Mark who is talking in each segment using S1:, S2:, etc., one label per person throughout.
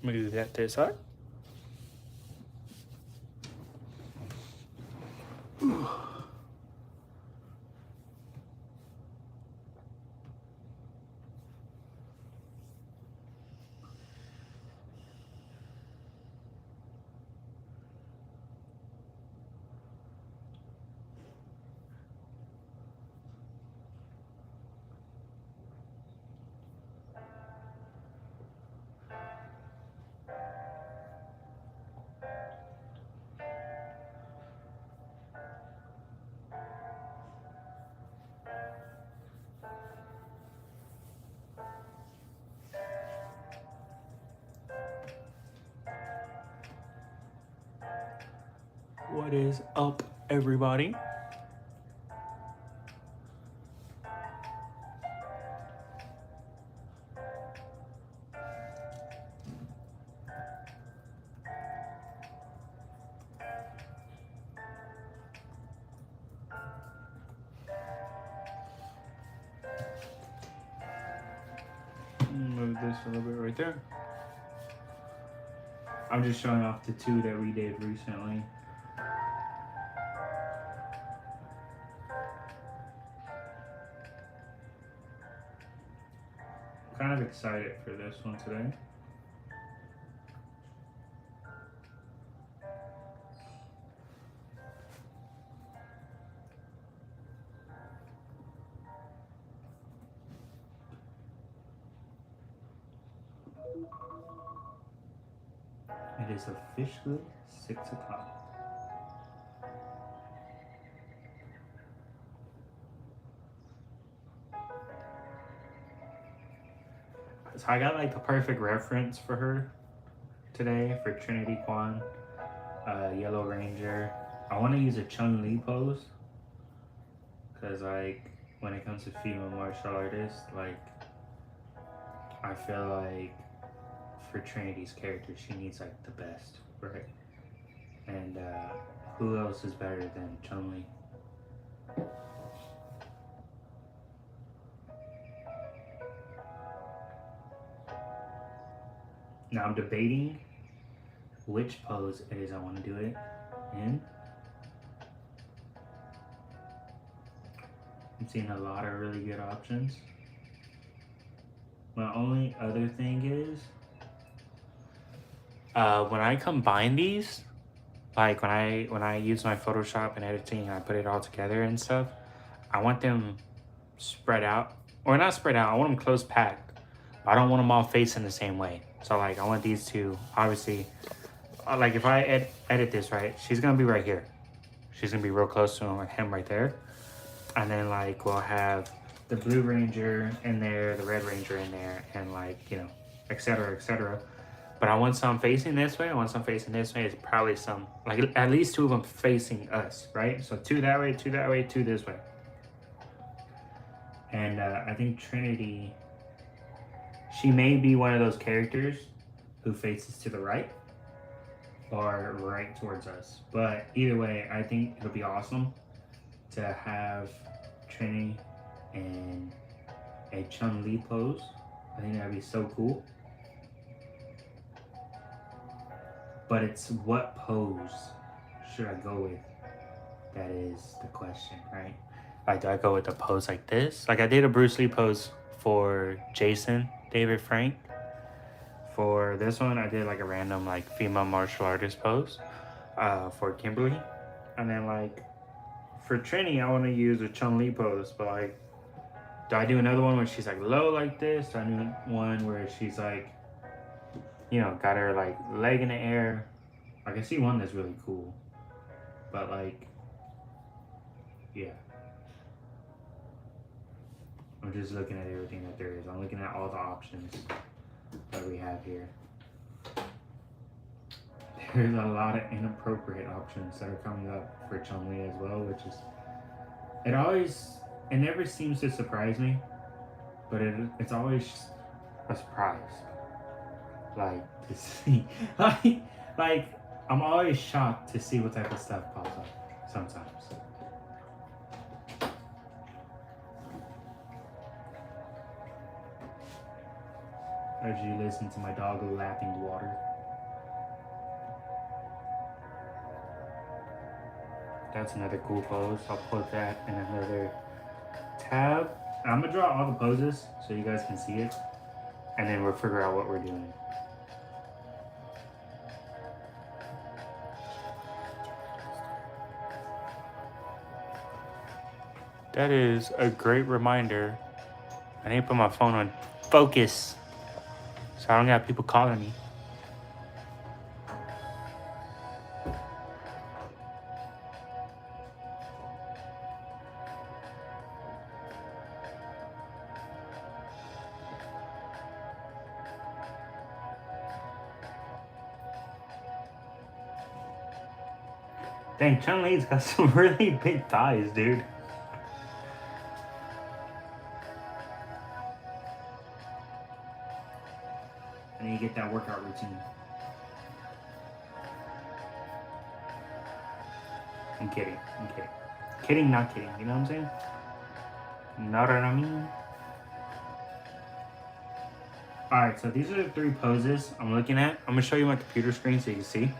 S1: Move that to the side. What is up, everybody? Move this a little bit right there. I'm just showing off the two that we did recently. Kind of excited for this one today. It is officially 6 o'clock. So I got like the perfect reference for her today for Trinity, Kwan, Yellow Ranger. I want to use a Chun-Li pose because like when it comes to female martial artists, like I feel like for Trinity's character, she needs like the best, right? And who else is better than Chun-Li? Now I'm debating which pose it is I want to do it in. I'm seeing a lot of really good options. My only other thing is when I combine these, like when I use my Photoshop and editing and I put it all together and stuff, I want them spread out, or not spread out, I want them close packed. I don't want them all facing the same way. So like I want these two, obviously, like if I edit this right, she's gonna be right here. She's gonna be real close to him right there. And then like we'll have the Blue Ranger in there, the Red Ranger in there, and like, you know, etc., etc. But I want some facing this way, I want some facing this way. It's probably some, like at least two of them facing us, right? So two that way, two that way, two this way. And I think Trinity, she may be one of those characters who faces to the right or right towards us. But either way, I think it'll be awesome to have Trinity in a Chun-Li pose. I think that'd be so cool. But it's what pose should I go with? That is the question, right? Like, do I go with a pose like this? Like I did a Bruce Lee pose for Jason David Frank. For this one, I did like a random like female martial artist pose for Kimberly. And then like for Trini, I want to use a Chun-Li pose. But like, do I do another one where she's like low like this? Do I do one where she's like, you know, got her like leg in the air? Like I see one that's really cool. But like, yeah. I'm just looking at everything that there is. I'm looking at all the options that we have here. There's a lot of inappropriate options that are coming up for Chun-Li as well, which is, it never seems to surprise me, but it's always a surprise. Like to see, like I'm always shocked to see what type of stuff pops up sometimes. as you listen to my dog lapping water. That's another cool pose. I'll put that in another tab. I'm gonna draw all the poses so you guys can see it, and then we'll figure out what we're doing. That is a great reminder. I need to put my phone on focus so I don't got people calling me. Dang, Chun-Li's got some really big thighs, dude. I need to get that workout routine. I'm kidding. I'm kidding. Kidding, not kidding. You know what I'm saying? Know what I mean? Alright, so these are the 3 poses I'm looking at. I'm going to show you my computer screen so you can see.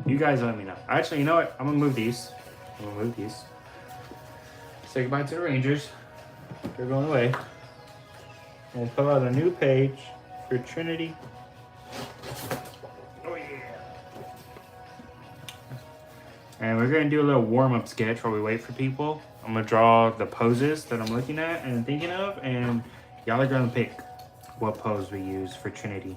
S1: You guys let me know. Actually, you know what? I'm going to move these. Say goodbye to the Rangers. They're going away. We'll pull out a new page for Trinity. Oh, yeah. And we're going to do a little warm-up sketch while we wait for people. I'm going to draw the poses that I'm looking at and thinking of, and y'all are going to pick what pose we use for Trinity.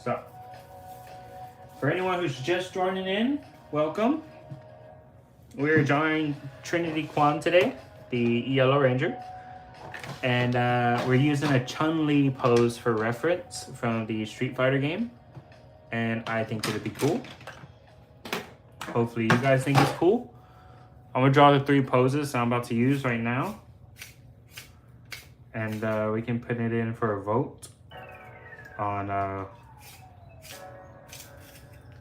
S1: So, for anyone who's just joining in, welcome. We're drawing Trinity Kwan today, the Yellow Ranger. And we're using a Chun-Li pose for reference from the Street Fighter game. And I think it'd be cool. Hopefully you guys think it's cool. I'm going to draw the 3 poses I'm about to use right now. And we can put it in for a vote on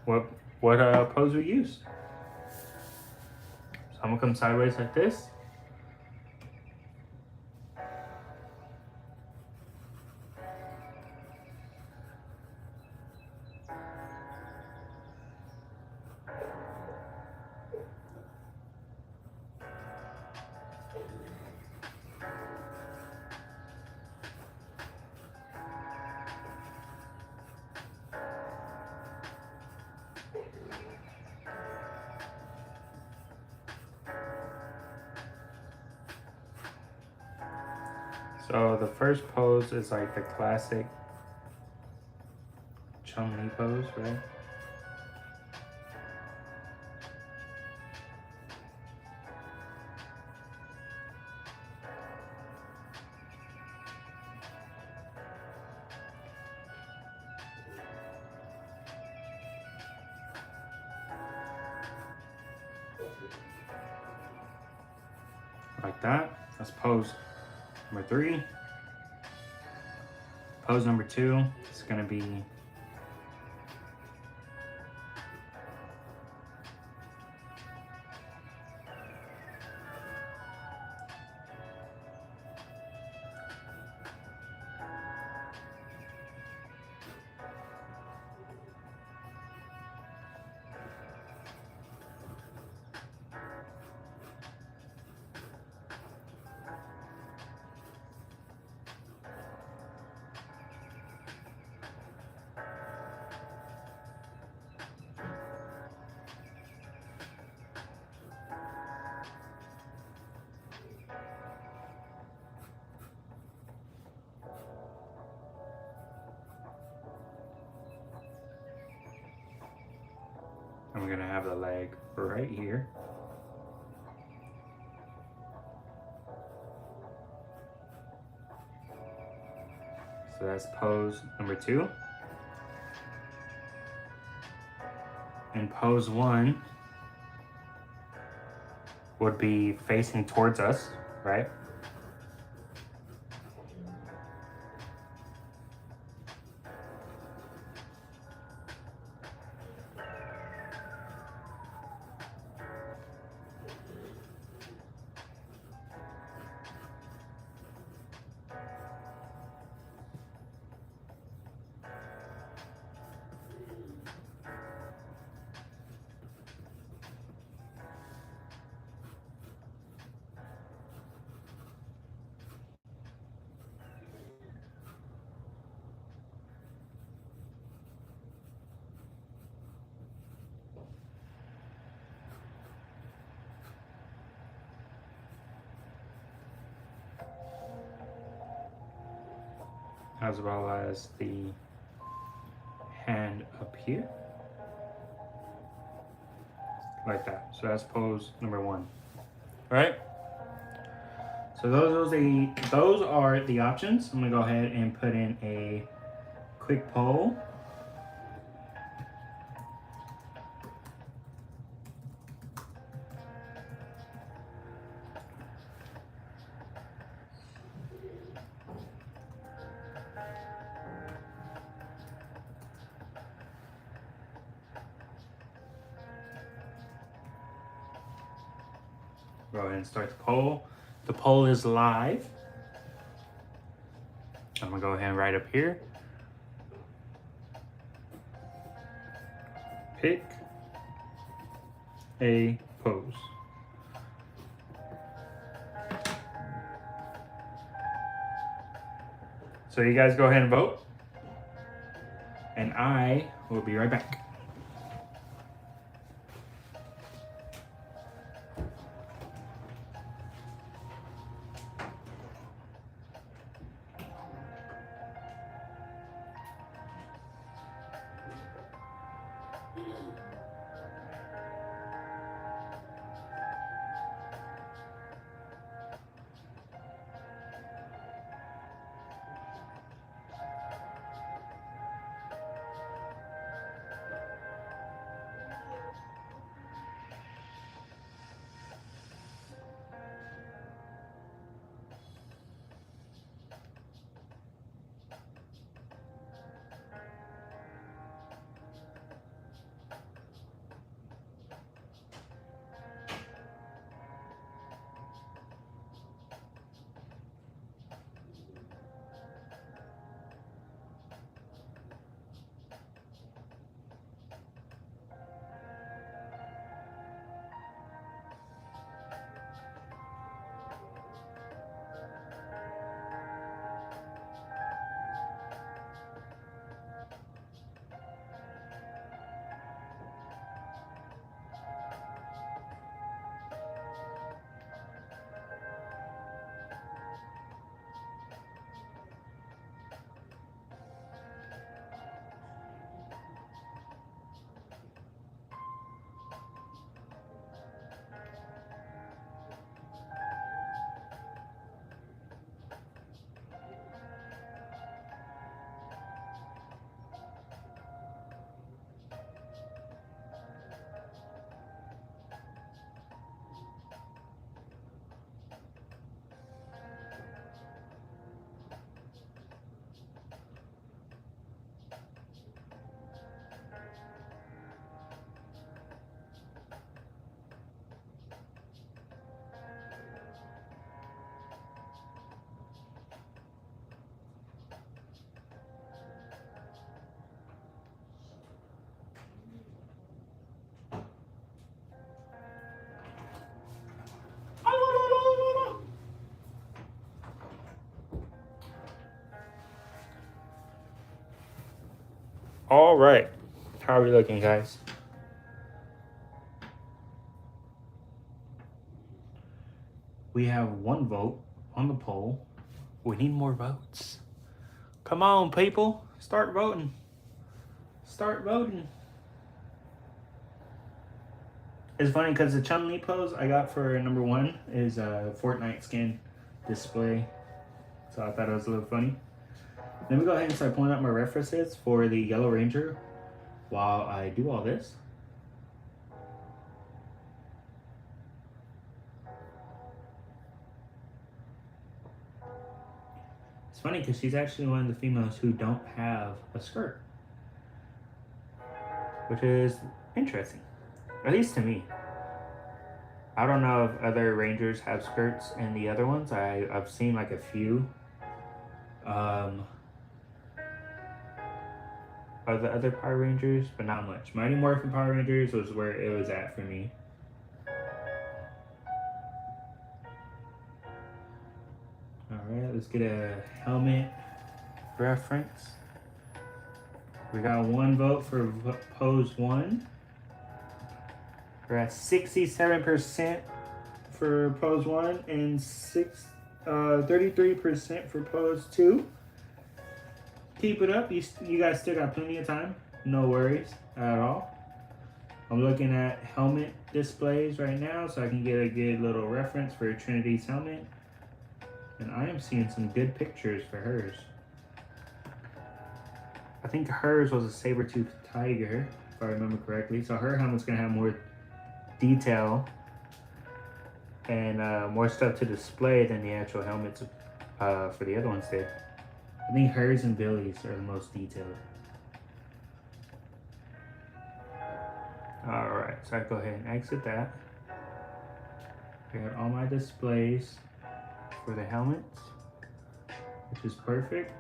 S1: what pose we use. So I'm going to come sideways like this. So the first pose is like the classic Chun-Li pose, right? Like that. That's pose number 3. Pose number 2 is going to be and we're gonna have the leg right here. So that's pose number 2. And pose 1 would be facing towards us, right? as well as the hand up here, like that. So that's pose number 1, right? So those are the options. I'm gonna go ahead and put in a quick poll. Go ahead and start the poll. The poll is live. I'm gonna go ahead and write up here. Pick a pose. So you guys go ahead and vote. And I will be right back. All right. How are we looking, guys? We have 1 vote on the poll. We need more votes. Come on, people. Start voting. Start voting. It's funny because the Chun-Li pose I got for number 1 is a Fortnite skin display. So I thought it was a little funny. Let me go ahead and start pulling up my references for the Yellow Ranger while I do all this. It's funny because she's actually one of the females who don't have a skirt, which is interesting, at least to me. I don't know if other Rangers have skirts in the other ones. I've seen like a few. Of the other Power Rangers, but not much. Mighty Morphin Power Rangers was where it was at for me. Alright, let's get a helmet reference. We got 1 vote for pose 1. We're at 67% for pose 1 and 33% for pose 2. keep it up. You guys still got plenty of time. No worries at all. I'm looking at helmet displays right now so I can get a good little reference for Trinity's helmet. And I am seeing some good pictures for hers. I think hers was a saber-toothed tiger, if I remember correctly. So her helmet's gonna have more detail and more stuff to display than the actual helmets for the other ones did. I think hers and Billy's are the most detailed. Alright, so I go ahead and exit that. I got all my displays for the helmets, which is perfect.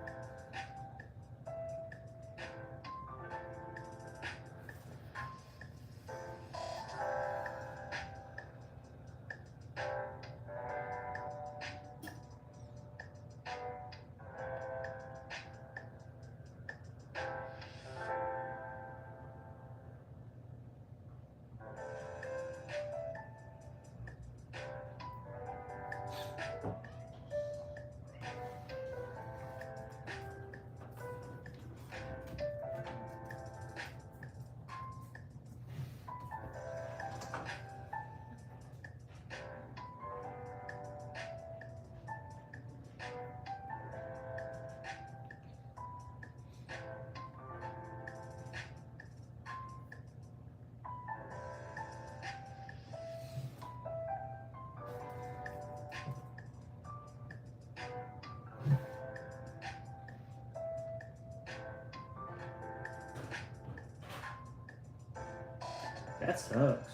S1: That sucks.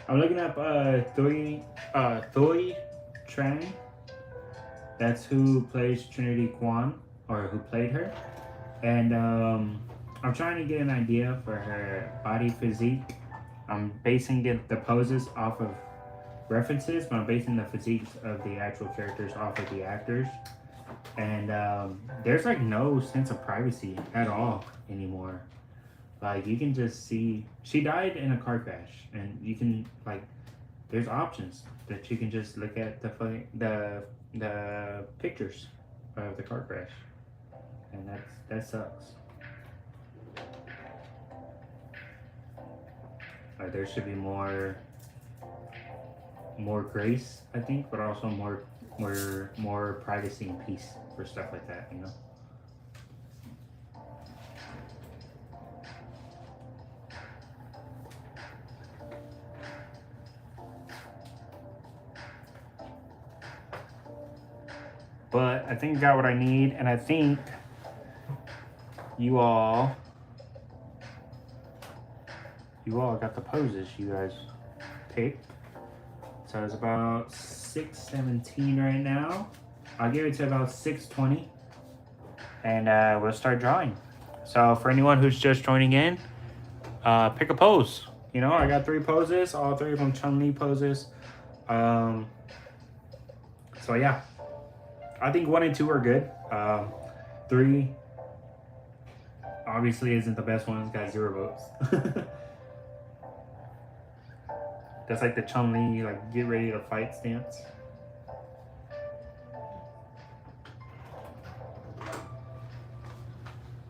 S1: I'm looking up Thoy Trang. That's who plays Trinity Kwan, or who played her. And I'm trying to get an idea for her body physique. I'm basing the poses off of references, but I'm basing the physiques of the actual characters off of the actors. And there's like no sense of privacy at all anymore. Like, you can just see, she died in a car crash, and you can, like, there's options that you can just look at the pictures of the car crash, and that sucks. Like, there should be more grace, I think, but also more privacy and peace for stuff like that, you know. But I think I got what I need, and I think you all got the poses you guys picked. So it's about 6:17 right now. I'll give it to about 6:20, and we'll start drawing. So for anyone who's just joining in, pick a pose. You know, I got 3 poses, all 3 of them Chun-Li poses. So yeah. I think 1 and 2 are good. 3 obviously isn't the best one. It's got 0 votes. That's like the Chun-Li, like, get ready to fight stance.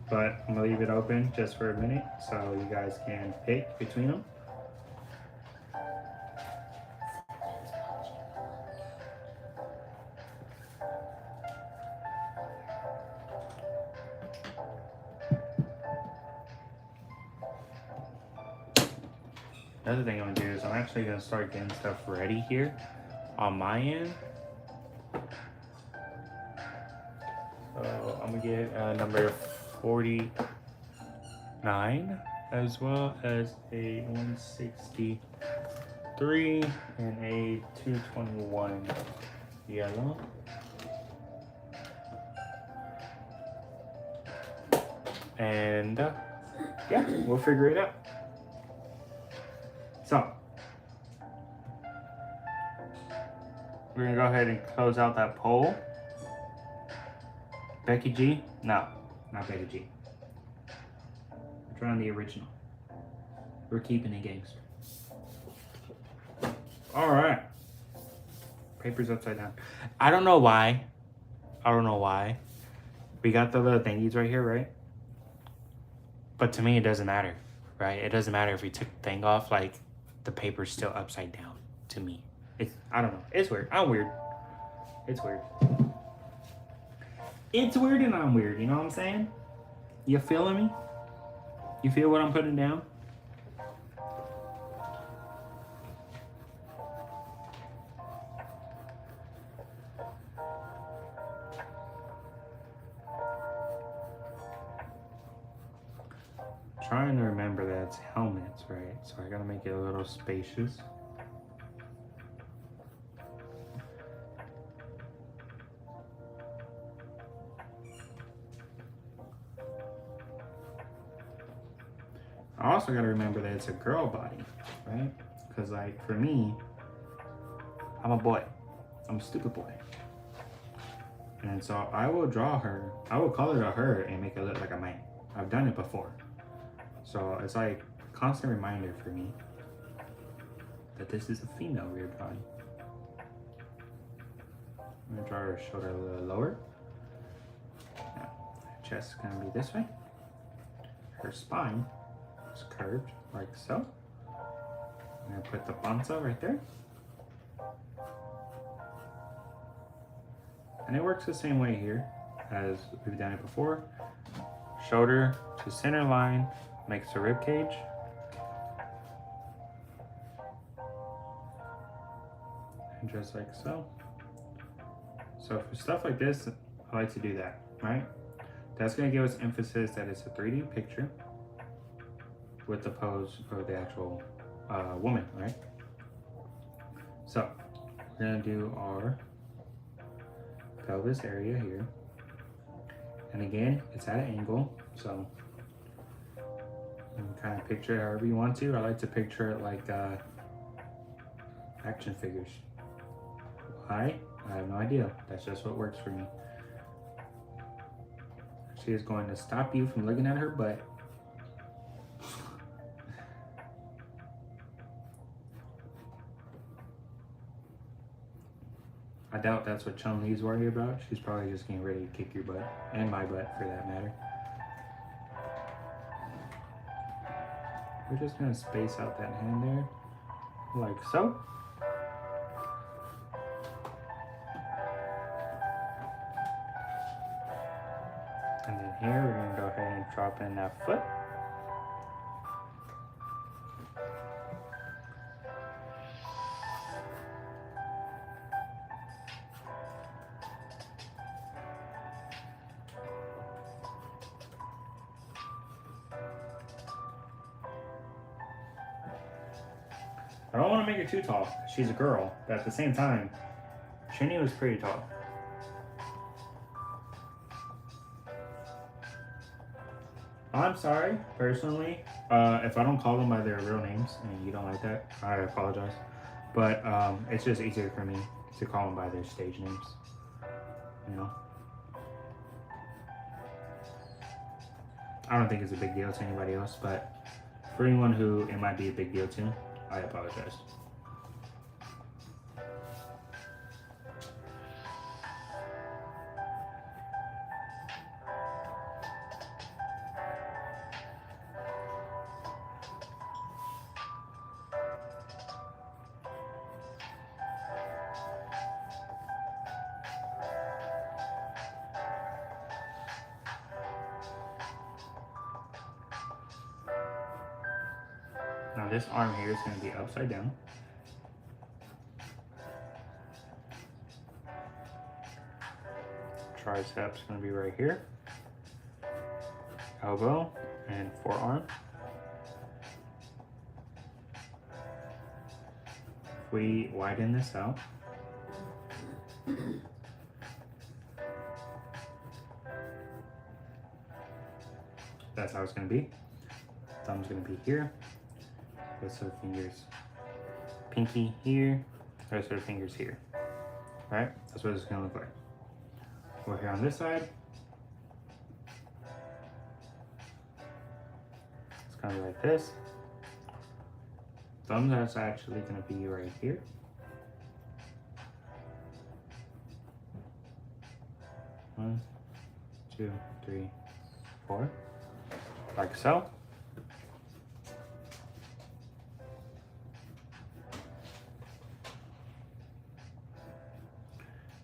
S1: But I'm gonna leave it open just for a minute so you guys can pick between them. Another thing I'm gonna do is I'm actually gonna start getting stuff ready here on my end. So I'm gonna get number 49 as well as a 163 and a 221 yellow. And yeah, we'll figure it out. So, we're gonna go ahead and close out that poll. Becky G? No, not Becky G. We're trying the original. We're keeping it gangster. Alright. Paper's upside down. I don't know why. We got the little thingies right here, right? But to me, it doesn't matter, right? It doesn't matter if we took the thing off, like, the paper's still upside down to me. I don't know. It's weird. I'm weird. It's weird. It's weird and I'm weird, you know what I'm saying? You feeling me? You feel what I'm putting down? Trying to remember that it's helmets, right? So I gotta make it a little spacious. I also gotta remember that it's a girl body, right? Because, like, for me, I'm a boy. I'm a stupid boy. And so I will draw her, I will color to her and make it look like a man. I've done it before. So it's like a constant reminder for me that this is a female weird body. I'm gonna draw her shoulder a little lower. Now, her chest is gonna be this way. Her spine is curved like so. I'm gonna put the panza right there. And it works the same way here as we've done it before. Shoulder to center line makes the rib cage. And just like so. So for stuff like this, I like to do that, right? That's gonna give us emphasis that it's a 3D picture with the pose of the actual woman, right? So we're gonna do our pelvis area here. And again, it's at an angle, so you can kind of picture it however you want to. I like to picture it like action figures. Why? I have no idea. That's just what works for me. She is going to stop you from looking at her butt. I doubt that's what Chun-Li's worried about. She's probably just getting ready to kick your butt, and my butt for that matter. We're just gonna space out that hand there, like so. And then here, we're gonna go ahead and drop in that foot. I don't want to make her too tall. She's a girl, but at the same time, Trinity was pretty tall. I'm sorry, personally, if I don't call them by their real names and you don't like that, I apologize. But it's just easier for me to call them by their stage names, you know? I don't think it's a big deal to anybody else, but for anyone who it might be a big deal to, I apologize. Now this arm here is going to be upside down. Triceps going to be right here. Elbow and forearm. If we widen this out, that's how it's going to be. Thumb's going to be here. Rest of the fingers, pinky here, rest of the fingers here. All right, that's what it's gonna look like. Over here on this side, it's gonna be like this. Thumbs are actually gonna be right here. 2, 3, 4, like so.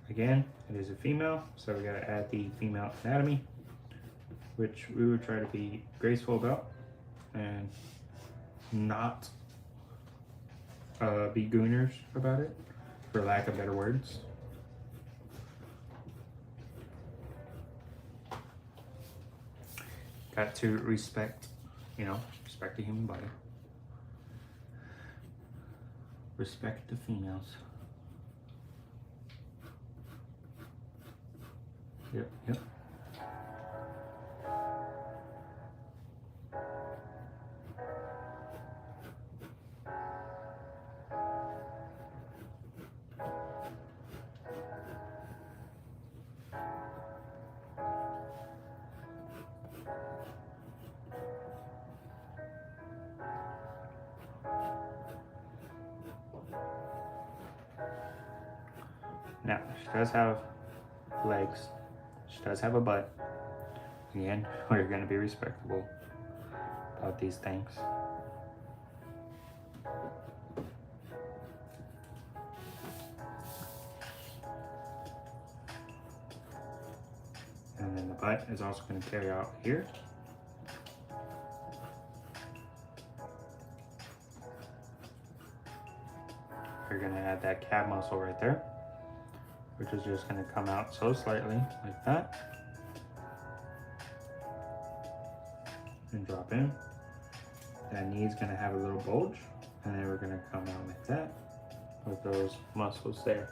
S1: Again, it is a female, so we gotta add the female anatomy, which we would try to be graceful about and not be gooners about it, for lack of better words. Got to respect, respect the human body. Respect the females. Yep. Now, she does have legs. She does have a butt. Again, we're going to be respectable about these things. And then the butt is also going to carry out here. We're going to add that calf muscle right there, which is just going to come out so slightly like that. And drop in. That knee's going to have a little bulge, and then we're going to come out like that with those muscles there.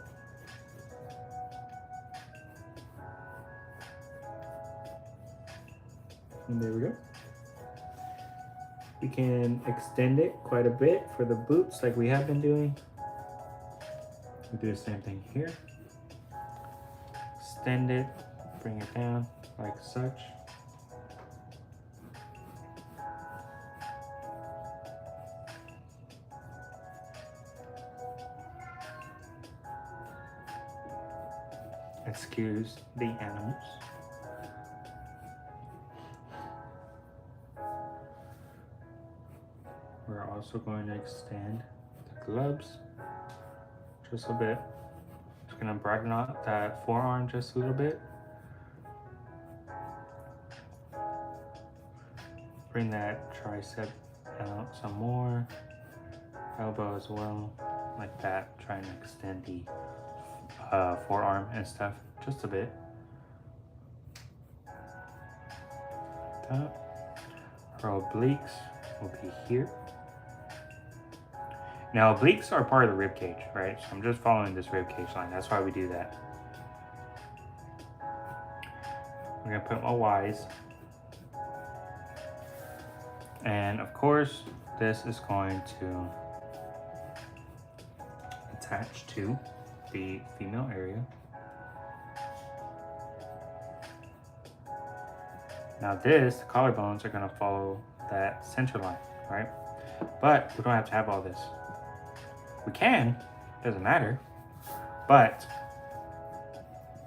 S1: And there we go. We can extend it quite a bit for the boots like we have been doing. We do the same thing here. Extend it, bring it down like such. Excuse the animals. We're also going to extend the gloves just a bit. Just gonna brighten out that forearm just a little bit. Bring that tricep out some more. Elbow as well, like that. Trying to extend the forearm and stuff just a bit. That. Our obliques will be here. Now, obliques are part of the rib cage, right? So I'm just following this rib cage line. That's why we do that. I'm gonna put my Y's. And of course, this is going to attach to the female area. Now this, the collarbones are gonna follow that center line, right? But we don't have to have all this. We can, doesn't matter. But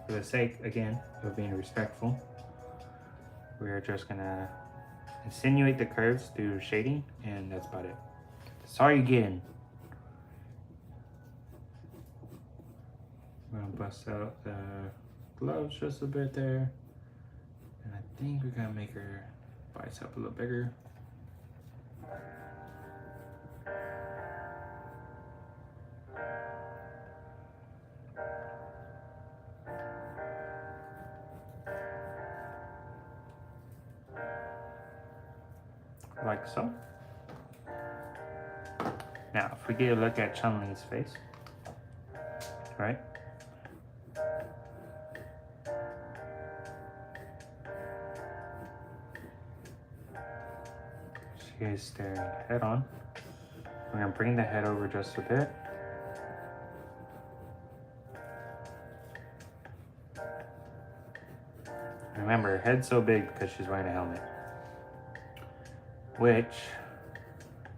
S1: for the sake, again, of being respectful, we're just gonna insinuate the curves through shading, and that's about it. That's all you're getting. I'm gonna bust out the gloves just a bit there. And I think we're gonna make her bicep a little bigger. Like so. Now, if we get a look at Chun-Li's face, right? She is staring head on. We're gonna bring the head over just a bit. Remember, her head's so big because she's wearing a helmet. Which,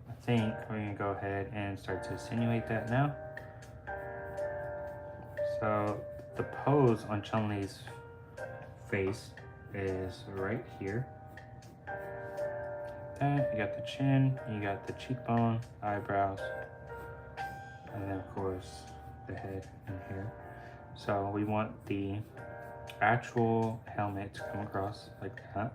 S1: I think we're gonna go ahead and start to insinuate that now. So, the pose on Chun-Li's face is right here. Then you got the chin, you got the cheekbone, eyebrows, and then of course the head and hair. So we want the actual helmet to come across like that.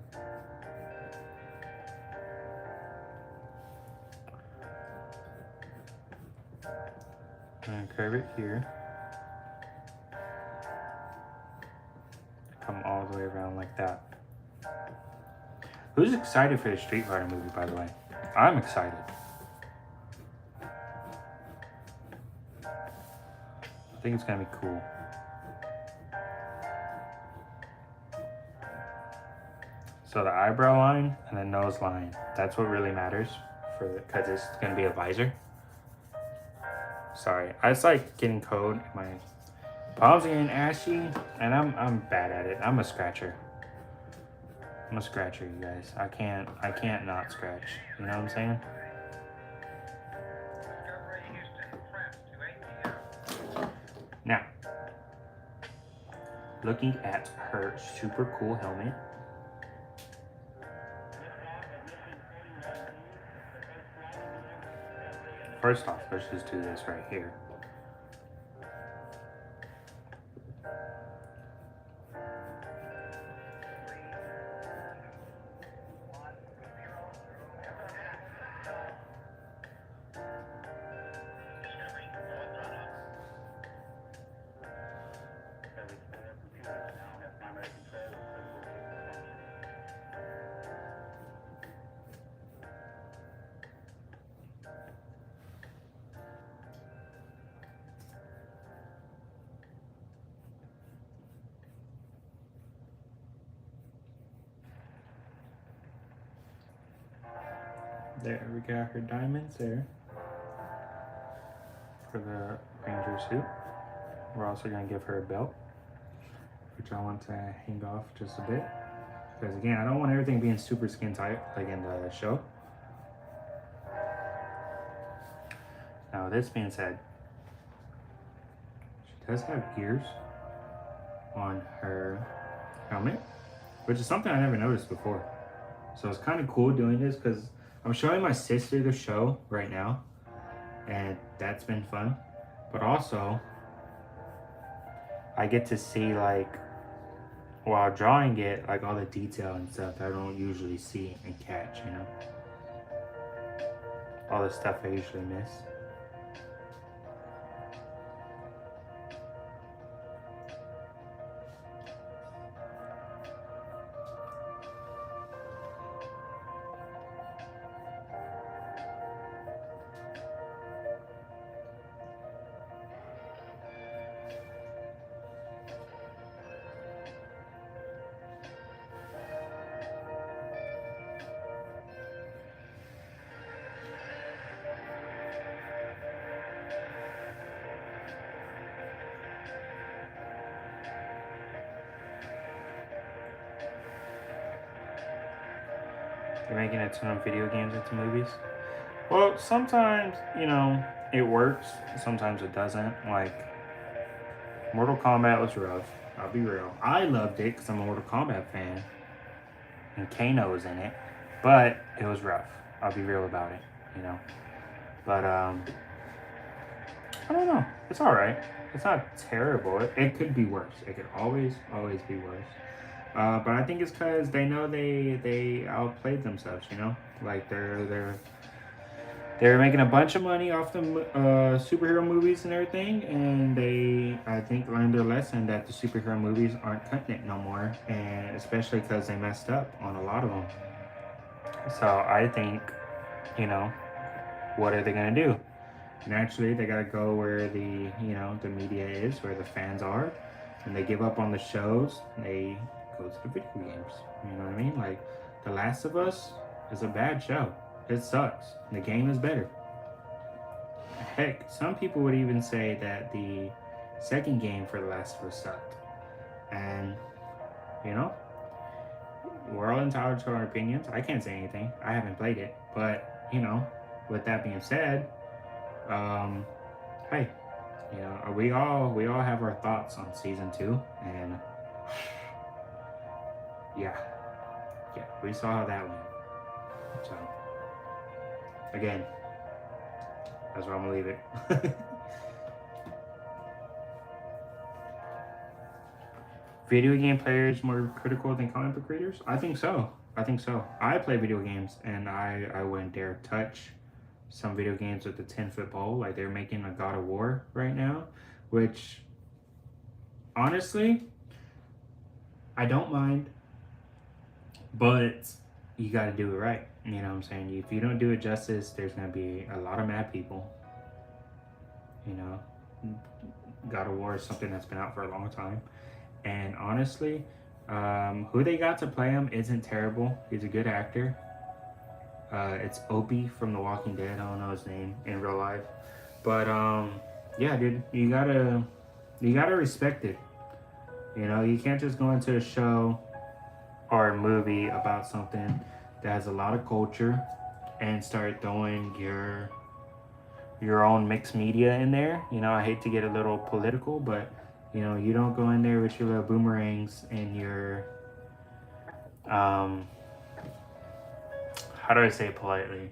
S1: And curve it here. Come all the way around like that. Who's excited for the Street Fighter movie, by the way? I'm excited. I think it's gonna be cool. So the eyebrow line and the nose line, that's what really matters because it's gonna be a visor. Sorry, I just like getting code. My palms are getting ashy, and I'm bad at it. I'm a scratcher. I'm a scratcher, you guys. I can't not scratch. You know what I'm saying? Now, looking at her super cool helmet. First off, let's just do this right here. There, we got her diamonds there for the ranger suit. We're also gonna give her a belt, which I want to hang off just a bit. Because again, I don't want everything being super skin tight like in the show. Now, this being said, she does have gears on her helmet, which is something I never noticed before. So it's kind of cool doing this because I'm showing my sister the show right now, and that's been fun. But also, I get to see, like, while drawing it, like all the detail and stuff that I don't usually see and catch, you know? All the stuff I usually miss. They're making a ton of video games into movies. Well, sometimes, you know, it works. Sometimes it doesn't. Like, Mortal Kombat was rough. I'll be real. I loved it because I'm a Mortal Kombat fan. And Kano was in it. But it was rough. I'll be real about it, you know. But, I don't know. It's alright. It's not terrible. It could be worse. It could always be worse. But I think it's because they know they outplayed themselves, you know? Like, they're making a bunch of money off the superhero movies and everything, and they, I think, learned their lesson that the superhero movies aren't cutting it no more, and especially because they messed up on a lot of them. So I think, you know, what are they going to do? Naturally, they got to go where the, you know, the media is, where the fans are, and they give up on the shows. They go to the video games. You know what I mean? Like, The Last of Us is a bad show. It sucks. The game is better. Heck, some people would even say that the second game for The Last of Us sucked. And, you know, we're all entitled to our opinions. I can't say anything. I haven't played it. But, you know, with that being said, hey, you know, we all have our thoughts on season 2, and yeah, we saw how that went. So again, that's where I'm gonna leave it. Video game players more critical than comic book readers? I think so. I play video games, and I wouldn't dare touch some video games with the 10-foot pole. Like they're making a God of War right now, which honestly, I don't mind, but you got to do it right. You know what I'm saying? If you don't do it justice, there's going to be a lot of mad people. You know, God of War is something that's been out for a long time. And honestly, who they got to play him isn't terrible. He's a good actor. It's Opie from The Walking Dead. I don't know his name in real life. But yeah, dude, you gotta respect it. You know, you can't just go into a show or a movie about something that has a lot of culture and start throwing your own mixed media in there. You know, I hate to get a little political, but you know, you don't go in there with your little boomerangs and your how do I say it politely?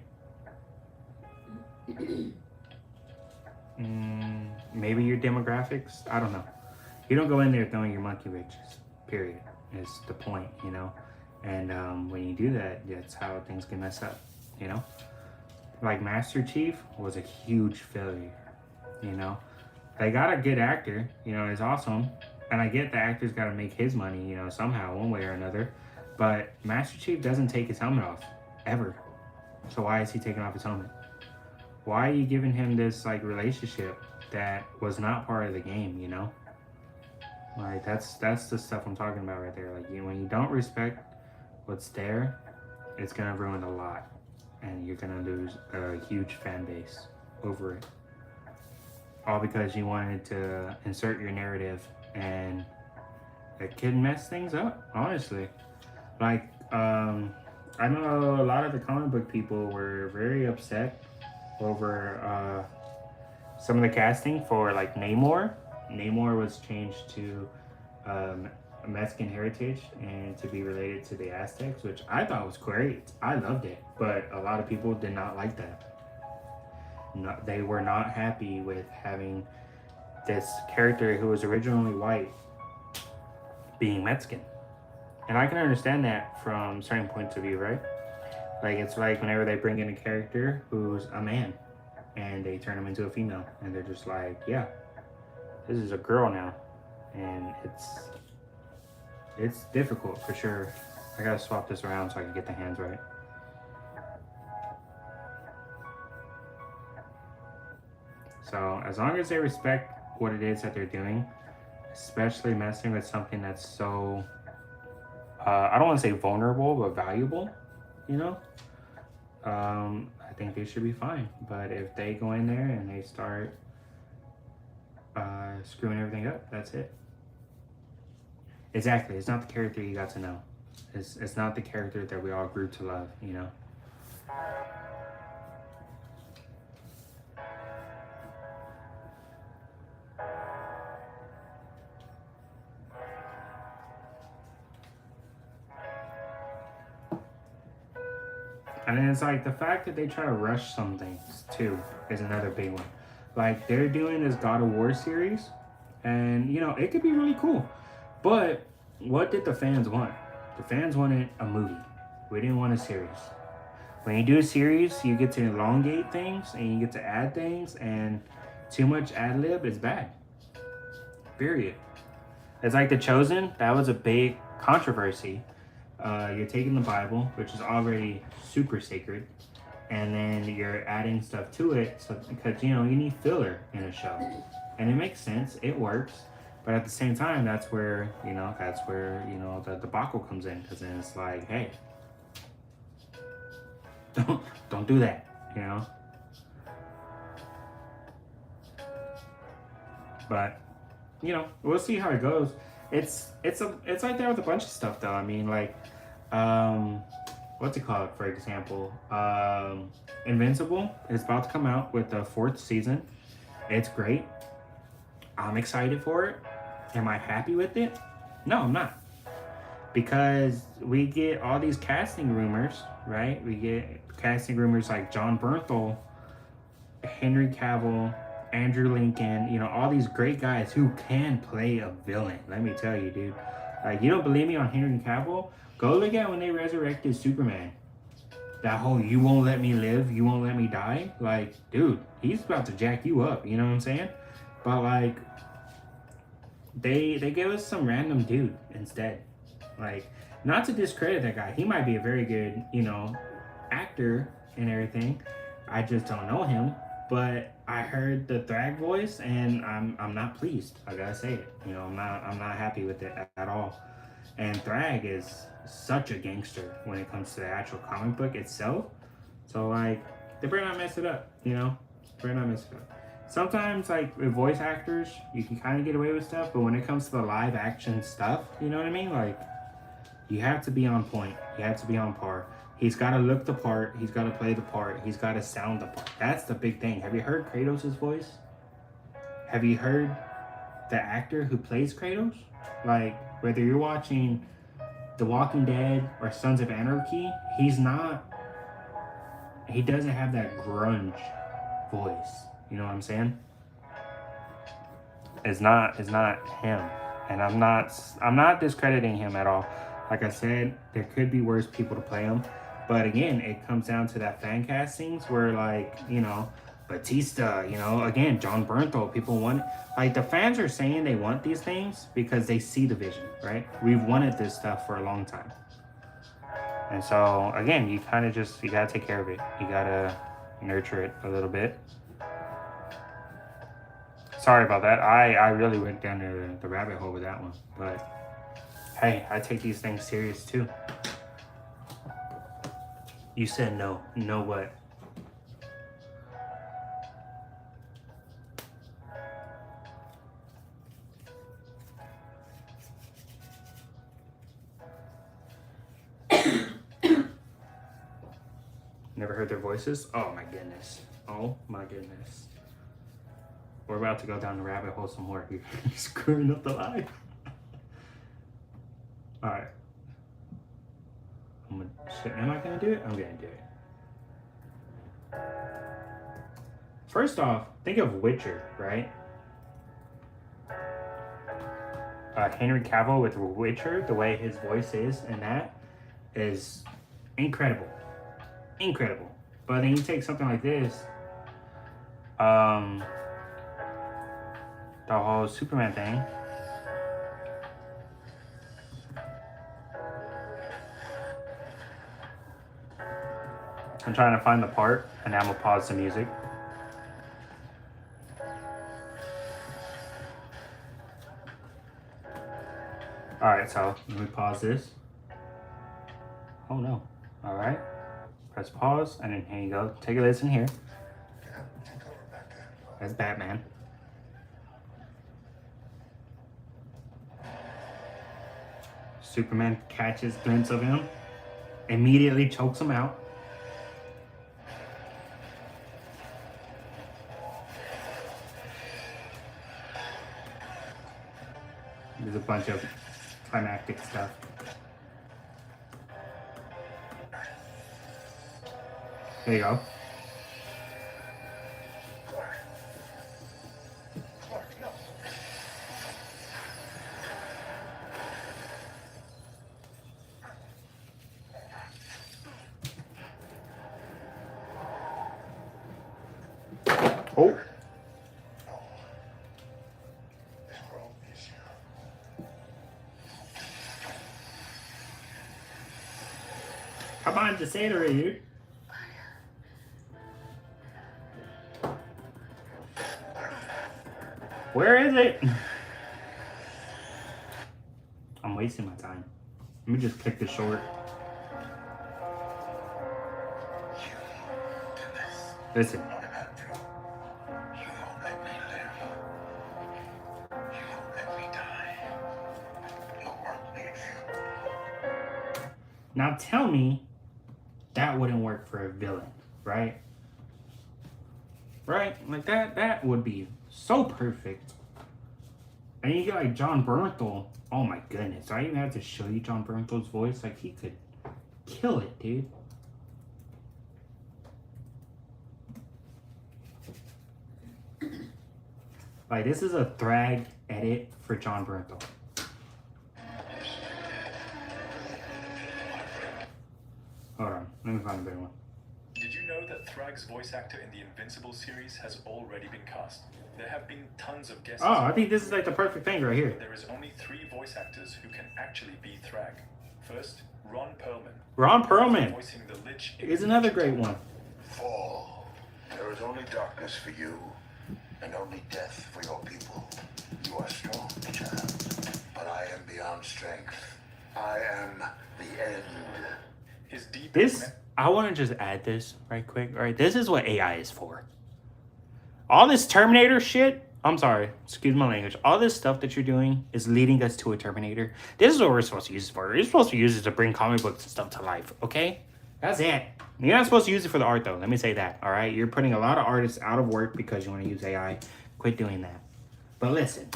S1: Maybe your demographics. I don't know. You don't go in there throwing your monkey wrenches. Period. Is the point, you know. And when you do that, that's how things get messed up. You know, like Master Chief was a huge failure. You know, they got a good actor. You know, it's awesome, and I get the actor's got to make his money. You know, somehow, one way or another. But Master Chief doesn't take his helmet off ever. So why is he taking off his helmet? Why are you giving him this like relationship that was not part of the game, you know? Like that's the stuff I'm talking about right there. Like when you don't respect what's there, it's gonna ruin a lot, and you're gonna lose a huge fan base over it. All because you wanted to insert your narrative, and it can mess things up, honestly. Like I know a lot of the comic book people were very upset over some of the casting for like Namor. Namor was changed to Mexican heritage and to be related to the Aztecs, which I thought was great. I loved it, but a lot of people did not like that. No, they were not happy with having this character who was originally white being Mexican. And I can understand that from certain points of view, right? Like, it's like whenever they bring in a character who's a man and they turn him into a female, and they're just like, yeah, this is a girl now. And it's difficult for sure. I gotta swap this around so I can get the hands right. So as long as they respect what it is that they're doing, especially messing with something that's so I don't want to say vulnerable, but valuable, you know, I think they should be fine. But if they go in there and they start screwing everything up, that's it. Exactly. It's not the character you got to know. It's not the character that we all grew to love, you know. And then it's like the fact that they try to rush some things too is another big one. Like they're doing this God of War series, and you know, it could be really cool. But what did the fans want? The fans wanted a movie. We didn't want a series. When you do a series, you get to elongate things and you get to add things, and too much ad lib is bad. Period. It's like The Chosen. That was a big controversy. You're taking the Bible, which is already super sacred, and then you're adding stuff to it, so because you know you need filler in a show, and it makes sense, it works, but at the same time, that's where the debacle comes in, because then it's like, hey, don't do that, you know. But you know, we'll see how it goes. It's like that with a bunch of stuff though. I mean, like what's it called, for example, Invincible is about to come out with the 4th season. It's great. I'm excited for it. Am I happy with it? No, I'm not. because we get all these casting rumors, right? We get casting rumors like John Bernthal, Henry Cavill, Andrew Lincoln, you know, all these great guys who can play a villain. Let me tell you, dude. Like, you don't believe me on Henry Cavill? Go look at when they resurrected Superman. That whole "you won't let me live, you won't let me die." Like, dude, he's about to jack you up. You know what I'm saying? But like, they gave us some random dude instead. Like, not to discredit that guy. He might be a very good, you know, actor and everything. I just don't know him. But I heard the Thrag voice, and I'm not pleased. I gotta say it. You know, I'm not happy with it at all. And Thrag is such a gangster when it comes to the actual comic book itself. So like, they better not mess it up. You know, better not mess it up. Sometimes like with voice actors, you can kind of get away with stuff, but when it comes to the live action stuff, you know what I mean? Like, you have to be on point. You have to be on par. He's got to look the part. He's got to play the part. He's got to sound the part. That's the big thing. Have you heard Kratos' voice? Have you heard the actor who plays Kratos? Like, whether you're watching The Walking Dead or Sons of Anarchy, he doesn't have that grunge voice. You know what I'm saying? It's not him. And I'm not discrediting him at all. Like I said, there could be worse people to play him. But again, it comes down to that fan castings where, like, you know, Batista, you know, again, John Bernthal, people want, like, the fans are saying they want these things because they see the vision, right? We've wanted this stuff for a long time. And so, again, you kind of just, you got to take care of it. You got to nurture it a little bit. Sorry about that. I really went down the rabbit hole with that one. But, hey, I take these things serious, too. You said no. No what? Never heard their voices? Oh my goodness. Oh my goodness. We're about to go down the rabbit hole some more. You're screwing up the live. Alright. Am I gonna do it? I'm gonna do it. First off, think of Witcher, right? Henry Cavill with Witcher, the way his voice is, and that is incredible. Incredible. But then you take something like this, the whole Superman thing. I'm trying to find the part, and now I'm gonna pause the music. Alright, so let me pause this. Oh no. Alright. Press pause, and then here you go. Take a listen here. That's Batman. Superman catches glimpse of him, immediately chokes him out. There's a bunch of climactic stuff. There you go. Oh. Come on, just say it already, dude. Where is it? I'm wasting my time. Let me just click this short. Listen. Now tell me that wouldn't work for a villain, right? Right? Like that would be so perfect. And you get like John Bernthal Oh my goodness. Do I even have to show you John Bernthal's voice? Like, he could kill it, dude. Like, this is a Thrag edit for John Bernthal. Hold on, let me find a better one.
S2: Did you know that Thrag's voice actor in the Invincible series has already been cast? There have been tons of guesses.
S1: Oh, I think this is like the perfect thing right here.
S2: There is only 3 voice actors who can actually be Thrag. First, Ron Perlman.
S1: Ron Perlman
S2: Voicing the Lich
S1: is another great one.
S3: Fall. There is only darkness for you, and only death for your people. You are strong, child, but I am beyond strength. I am the end.
S2: His deep
S1: This, I want to just add this right quick. All right, this is what AI is for. All this Terminator shit, I'm sorry, excuse my language. All this stuff that you're doing is leading us to a Terminator. This is what we're supposed to use it for. We're supposed to use it to bring comic books and stuff to life, okay? That's it. You're not supposed to use it for the art, though. Let me say that, all right? You're putting a lot of artists out of work because you want to use AI. Quit doing that. But listen.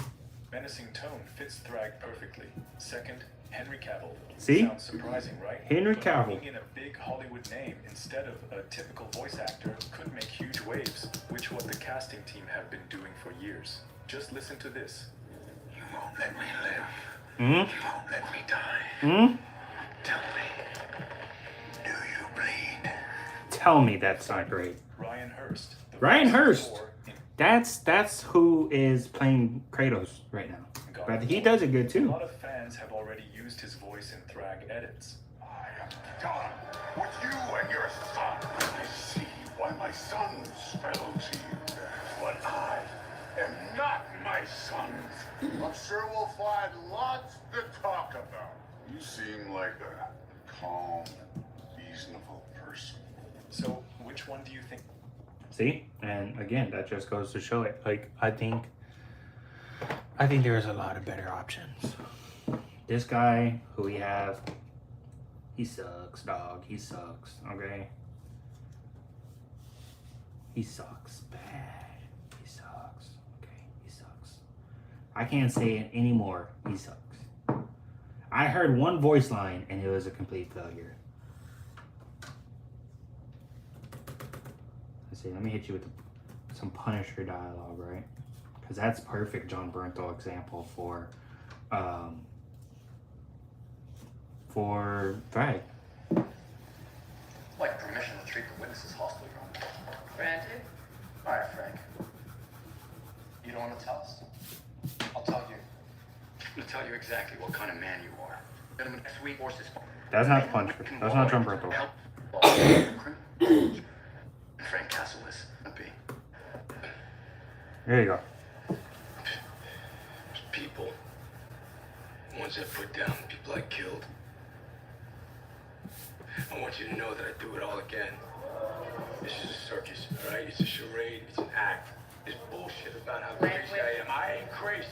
S2: menacing tone fits Thrag perfectly. Second, Henry Cavill.
S1: See?
S2: Sounds surprising, right?
S1: Henry
S2: But
S1: Cavill.
S2: bringing in a big Hollywood name instead of a typical voice actor could make huge waves, which what the casting team have been doing for years. Just listen to this.
S3: You won't let me live.
S1: Hmm?
S3: You won't let me die.
S1: Hmm?
S3: Tell me, do you bleed?
S1: Tell me that's not great.
S2: Ryan Hurst. the
S1: Ryan
S2: voice of
S1: Hurst.
S2: Thor in
S1: That's who is playing Kratos right now.
S2: God
S1: But
S2: of
S1: he
S2: War.
S1: does it good
S2: A
S1: too.
S2: lot of fans have already used his voice in Thrag edits.
S3: I am done with you and your son. I see why my son spells you. But I am not my son. I'm sure we'll find lots to talk about. You seem like a calm, reasonable person.
S2: So, which one do you think?
S1: See? And again, that just goes to show it. Like, I think there's a lot of better options. This guy who we have, he sucks, dog. He sucks, okay? He sucks bad. He sucks, okay? He sucks. I can't say it anymore. He sucks. I heard one voice line and it was a complete failure. Let's see, let me hit you with some Punisher dialogue, right? Because that's perfect John Bernthal example for Thrag.
S4: Like permission to treat the witnesses hostily, Ron.
S5: Granted.
S4: All right, Frank. You don't want to tell us? I'll tell you. I'm going to tell you exactly what kind of man you are. Get him next week, horses.
S1: That's not Punisher. That's not John Bernthal.
S4: And Frank Castle is a B.
S1: There you go.
S4: People. Ones that put down the people I killed. I want you to know that I do it all again. This is a circus, all right? It's a charade. It's an act. This bullshit about how crazy I am. I ain't crazy.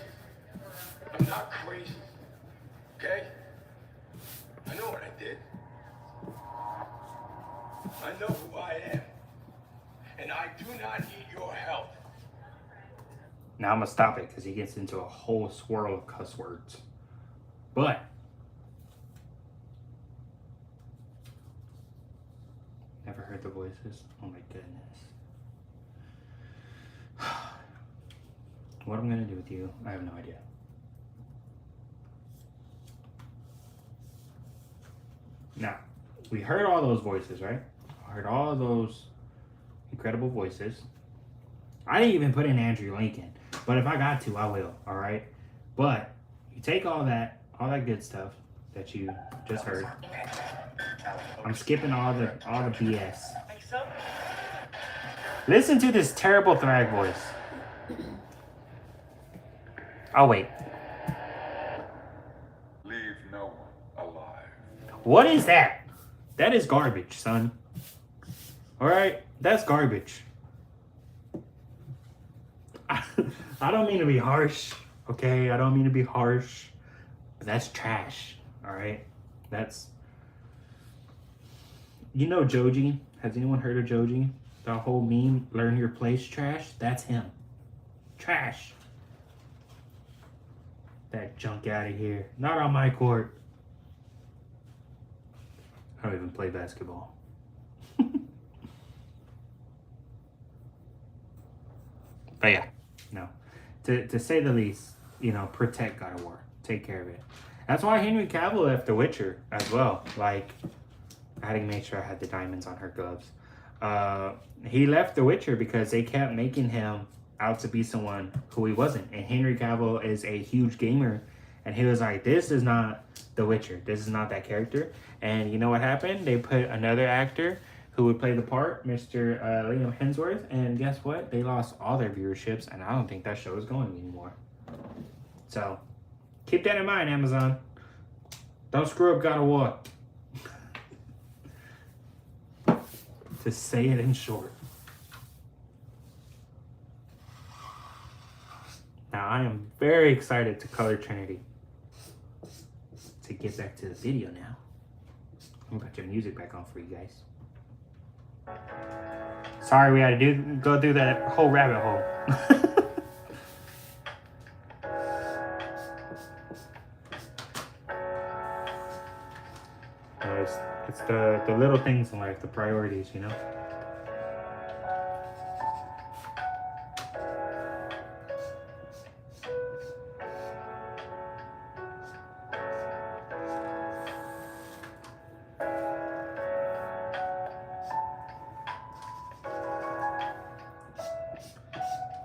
S4: I'm not crazy. Okay? I know what I did. I know who I am. And I do not need your help.
S1: Now I'm gonna stop it because he gets into a whole swirl of cuss words. But never heard the voices. Oh my goodness. What I'm gonna do with you, I have no idea. Now, we heard all those voices, right? I heard all of those incredible voices. I didn't even put in Andrew Lincoln, but if I got to, I will. All right. But you take all that good stuff that you just heard. I'm skipping all the BS. Listen to this terrible Thrag voice. Oh wait.
S3: Leave no one alive.
S1: What is that? That is garbage, son. All right, that's garbage. I don't mean to be harsh, okay? I don't mean to be harsh, but that's trash, all right? That's... You know Joji? Has anyone heard of Joji? The whole meme, learn your place trash? That's him. Trash. that junk out of here. Not on my court. I don't even play basketball. But yeah, no. To say the least, you know, protect God of War. Take care of it. That's why Henry Cavill left The Witcher as well. Like, I had to make sure I had the diamonds on her gloves. He left The Witcher because they kept making him out to be someone who he wasn't. And Henry Cavill is a huge gamer. And he was like, this is not The Witcher. This is not that character. And you know what happened? They put another actor who would play the part, Mr. Liam Hemsworth. And guess what? They lost all their viewerships. And I don't think that show is going anymore. So, keep that in mind, Amazon. Don't screw up God of War. To say it in short. Now, I am very excited to color Trinity. To get back to the video now. I'm gonna put your music back on for you guys. Sorry we had to go through that whole rabbit hole. It's the little things in life, the priorities, you know?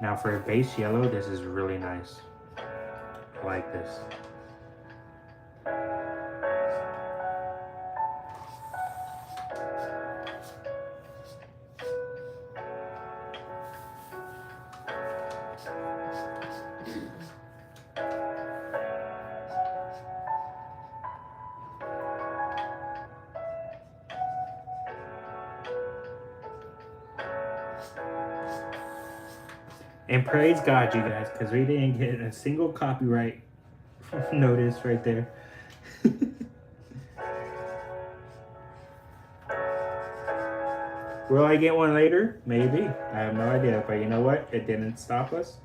S1: Now for a base yellow, this is really nice. I like this. And praise God, you guys, because we didn't get a single copyright notice right there. Will I get one later? Maybe. I have no idea. But you know what? It didn't stop us.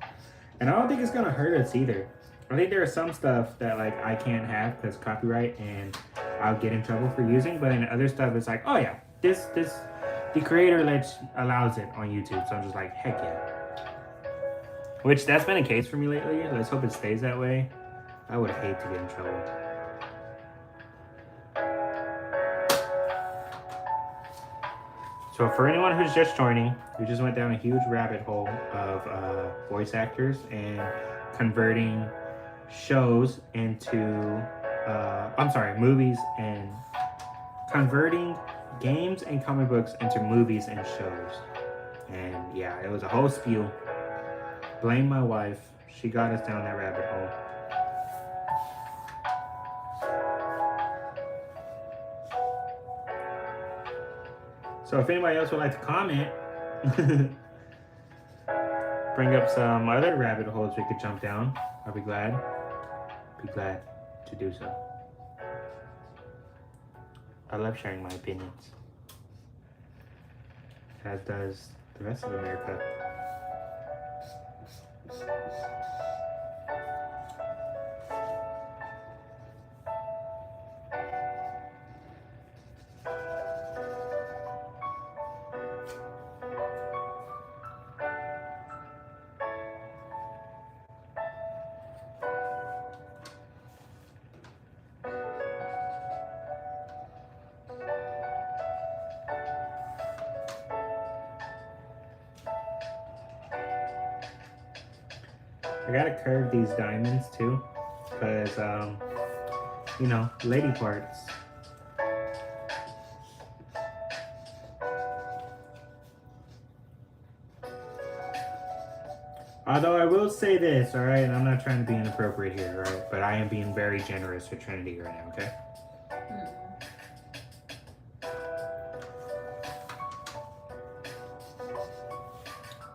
S1: And I don't think it's going to hurt us either. I think there is some stuff that like I can't have because copyright and I'll get in trouble for using. But in other stuff, it's like, oh yeah, the creator allows it on YouTube. So I'm just like, heck yeah. Which, that's been a case for me lately. Let's hope it stays that way. I would hate to get in trouble. So for anyone who's just joining, we just went down a huge rabbit hole of voice actors and converting shows into, movies, and converting games and comic books into movies and shows. And yeah, it was a whole spiel. Blame my wife. She got us down that rabbit hole. So if anybody else would like to comment, bring up some other rabbit holes we could jump down, I'll be glad. Be glad to do so. I love sharing my opinions. As does the rest of America. I gotta curve these diamonds too, because, you know, lady parts. Although I will say this, alright, and I'm not trying to be inappropriate here, alright, but I am being very generous with Trinity right now, okay?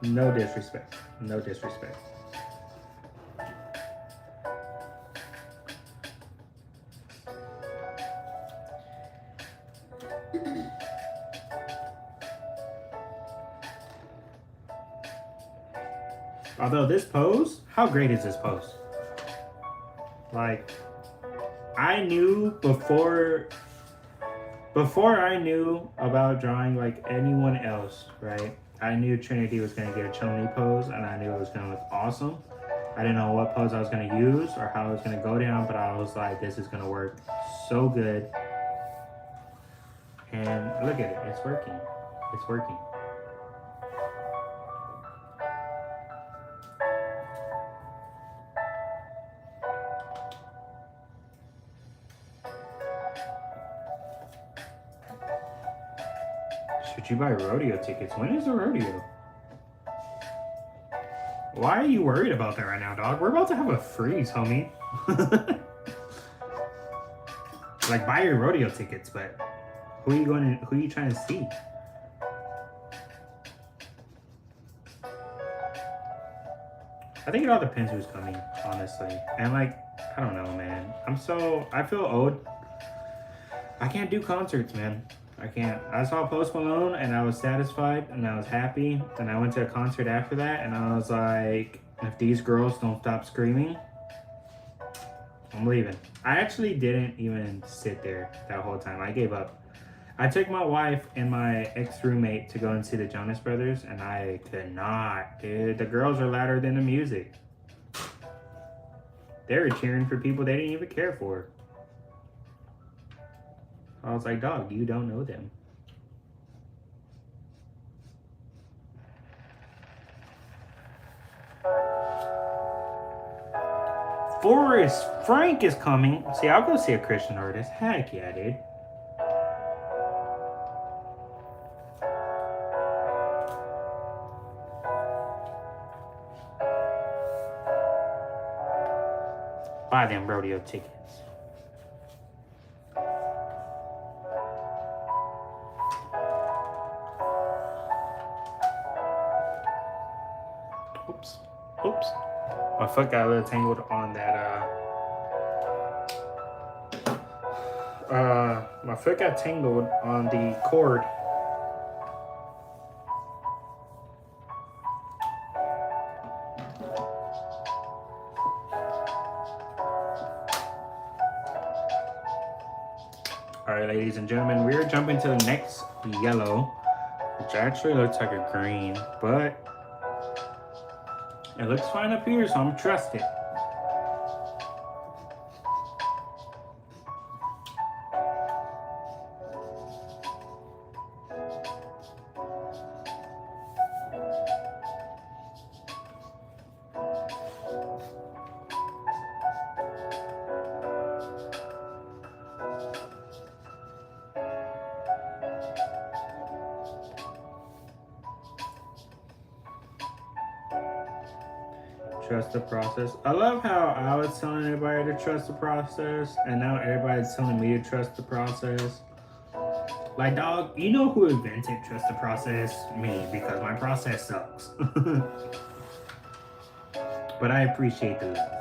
S1: No disrespect. No disrespect. Although this pose, how great is this pose? Like, I knew before I knew about drawing like anyone else, right? I knew Trinity was gonna get a Chun-Li pose, and I knew it was gonna look awesome. I didn't know what pose I was gonna use or how it was gonna go down, but I was like, this is gonna work so good. And look at it, it's working. It's working. Should you buy rodeo tickets? When is the rodeo? Why are you worried about that right now, dog? We're about to have a freeze, homie. Like, buy your rodeo tickets, but who are you trying to see? I think it all depends who's coming, honestly. And like, I don't know, man. I feel old. I can't do concerts, man. I can't. I saw Post Malone and I was satisfied and I was happy. And I went to a concert after that and I was like, if these girls don't stop screaming, I'm leaving. I actually didn't even sit there that whole time. I gave up. I took my wife and my ex-roommate to go and see the Jonas Brothers and I could not, dude. The girls are louder than the music. They were cheering for people they didn't even care for. I was like, dog, you don't know them. Forrest Frank is coming. See, I'll go see a Christian artist. Heck yeah, dude. Buy them rodeo tickets. Oops. My foot got a little tangled on that, my foot got tangled on the cord. Alright, ladies and gentlemen, we're jumping to the next yellow, which actually looks like a green, but it looks fine up here, so I'm trust it. Trust the process. I love how I was telling everybody to trust the process, and now everybody's telling me to trust the process. Like, dog, you know who invented trust the process? Me, because my process sucks. But I appreciate the love.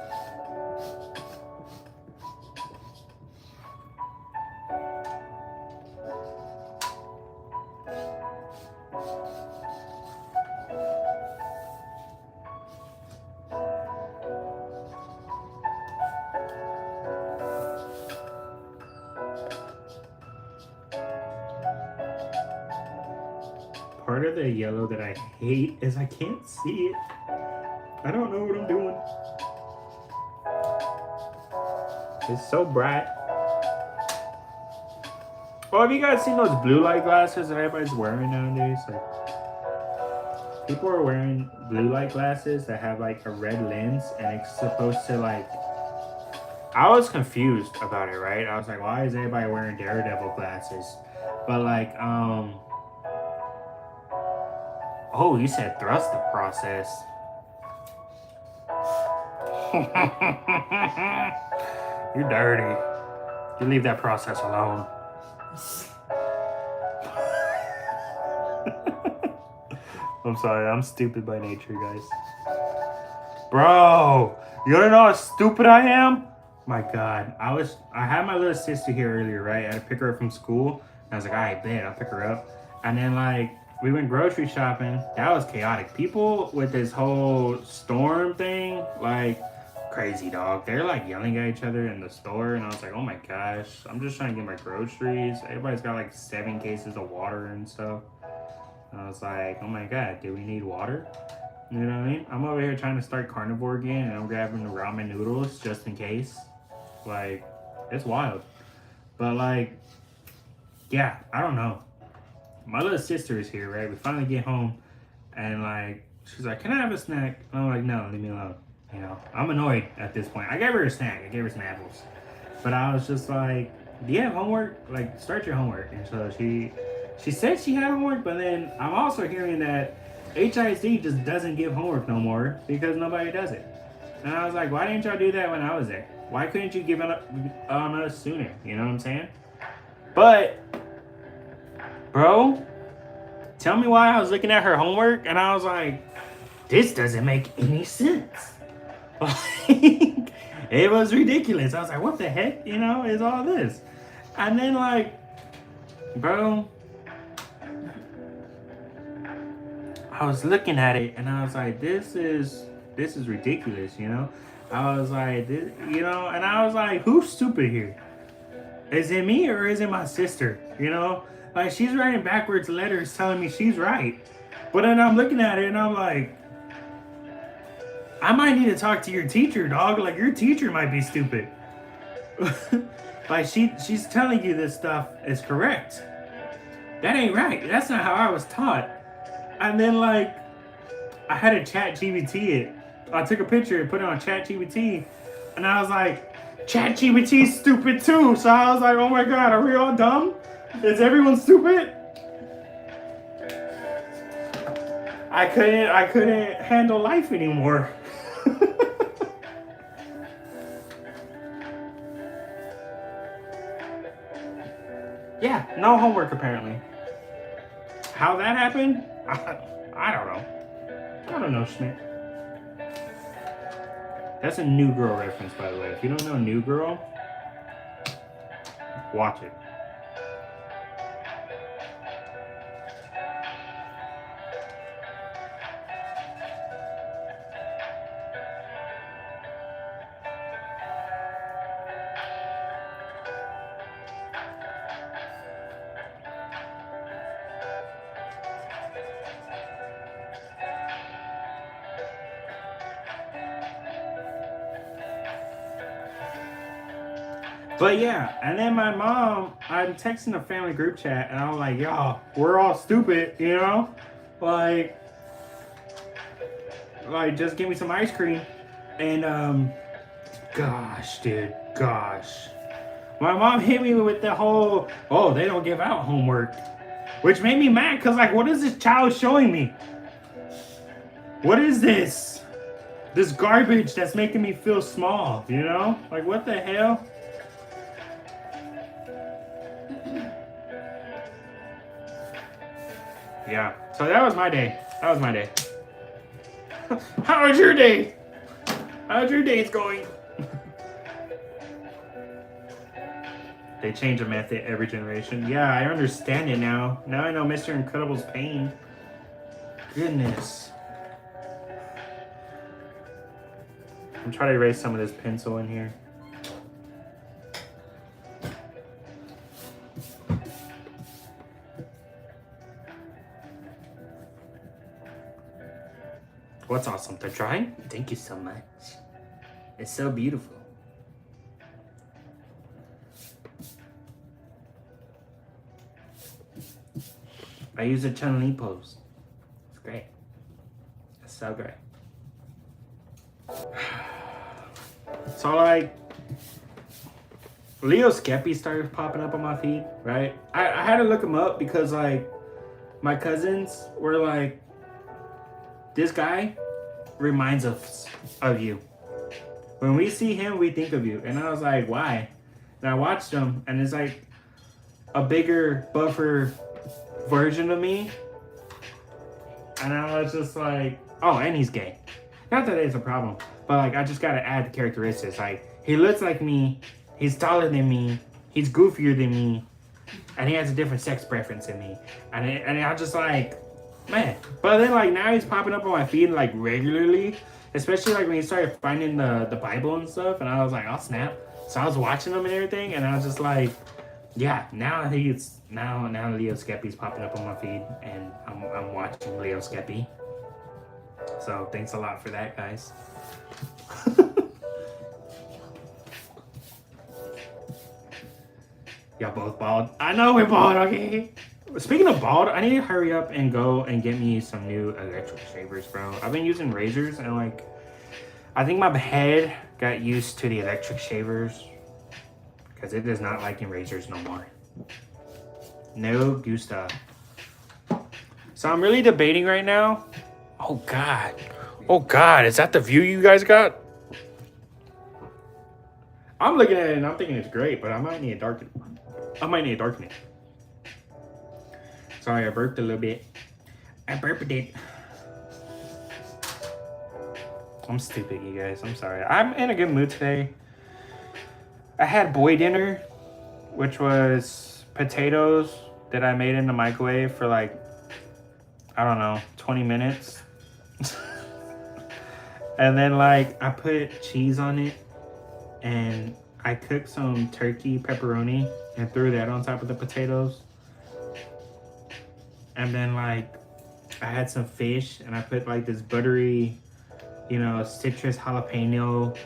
S1: Part of the yellow that I hate is I can't see it. I don't know what I'm doing. It's so bright. Well, have you guys seen those blue light glasses that everybody's wearing nowadays? Like, people are wearing blue light glasses that have like a red lens, and it's supposed to like. I was confused about it, right? I was like, why is everybody wearing Daredevil glasses? But like, oh, you said thrust the process. You're dirty. You leave that process alone. I'm sorry, I'm stupid by nature, guys. Bro, you wanna know how stupid I am? My God, I had my little sister here earlier, right? I had to pick her up from school. And I was like, all right, bet, I'll pick her up. And then like, we went grocery shopping. That was chaotic. People with this whole storm thing, like, crazy, dog. They're like yelling at each other in the store, and I was like, oh my gosh, I'm just trying to get my groceries. Everybody's got like 7 cases of water and stuff. And I was like, oh my god, do we need water? You know what I mean? I'm over here trying to start carnivore again, and I'm grabbing ramen noodles just in case. Like, it's wild. But like, yeah, I don't know. My little sister is here, right? We finally get home, and like, she's like, can I have a snack? And I'm like, no, leave me alone. You know, I'm annoyed at this point. I gave her a snack. I gave her some apples. But I was just like, do you have homework? Like, start your homework. And so she said she had homework, but then I'm also hearing that HIC just doesn't give homework no more because nobody does it. And I was like, why didn't y'all do that when I was there? Why couldn't you give it up on us sooner? You know what I'm saying? But, bro, tell me why I was looking at her homework and I was like, this doesn't make any sense. Like, it was ridiculous. I was like, what the heck, you know, is all this? And then, like, bro, I was looking at it and I was like, this is ridiculous, you know? I was like, this, you know, and I was like, who's stupid here? Is it me or is it my sister? You know? Like, she's writing backwards letters telling me she's right. But then I'm looking at it and I'm like, I might need to talk to your teacher, dog. Like, your teacher might be stupid. Like, she's telling you this stuff is correct. That ain't right. That's not how I was taught. And then, like, I had to chat GBT it. I took a picture and put it on chat GBT. And I was like, chat GBT's stupid too. So I was like, oh my God, are we all dumb? Is everyone stupid? I couldn't handle life anymore. Yeah, no homework apparently. How that happened? I don't know. I don't know, Schmidt. That's a New Girl reference, by the way. If you don't know New Girl, watch it. But yeah, and then my mom, I'm texting a family group chat, and I was like, y'all, we're all stupid, you know? Like, just give me some ice cream. And, gosh, dude, gosh. My mom hit me with the whole, oh, they don't give out homework. Which made me mad, because, like, what is this child showing me? What is this? This garbage that's making me feel small, you know? Like, what the hell? Yeah, so that was my day. That was my day. How was your day? How's your days going? They change a method every generation. Yeah, I understand it now. Now I know Mr. Incredible's pain. Goodness. I'm trying to erase some of this pencil in here. What's awesome? The drawing? Thank you so much. It's so beautiful. I use a Chun-Li pose. It's great. It's so great. So like, Leo Skeppy started popping up on my feed, right? I had to look him up because like, my cousins were like, this guy reminds us of you. When we see him, we think of you. And I was like, why? And I watched him, and it's like a bigger, buffer version of me. And I was just like, oh, and he's gay. Not that it's a problem, but like, I just gotta add the characteristics. Like, he looks like me, he's taller than me, he's goofier than me, and he has a different sex preference than me. And I just like, man. But then like, now he's popping up on my feed like regularly. especially like when you started finding the Bible and stuff, and I was like, oh snap. So I was watching them and everything, and I was just like, yeah, now Leo Skeppy's popping up on my feed, and I'm watching Leo Skeppy. So thanks a lot for that, guys. Y'all both bald. I know we're bald, okay? Speaking of bald, I need to hurry up and go and get me some new electric shavers, bro. I've been using razors, and like, I think my head got used to the electric shavers because it is not liking razors no more. No gusta. So I'm really debating right now. Oh God. Oh God, is that the view you guys got? I'm looking at it and I'm thinking it's great, but I might need to darken it. Sorry, I burped a little bit. I burped it. I'm stupid, you guys. I'm sorry. I'm in a good mood today. I had boy dinner, which was potatoes that I made in the microwave for like, I don't know, 20 minutes. And then like I put cheese on it, and I cooked some turkey pepperoni and threw that on top of the potatoes. And then like I had some fish, and I put like this buttery, you know, citrus jalapeno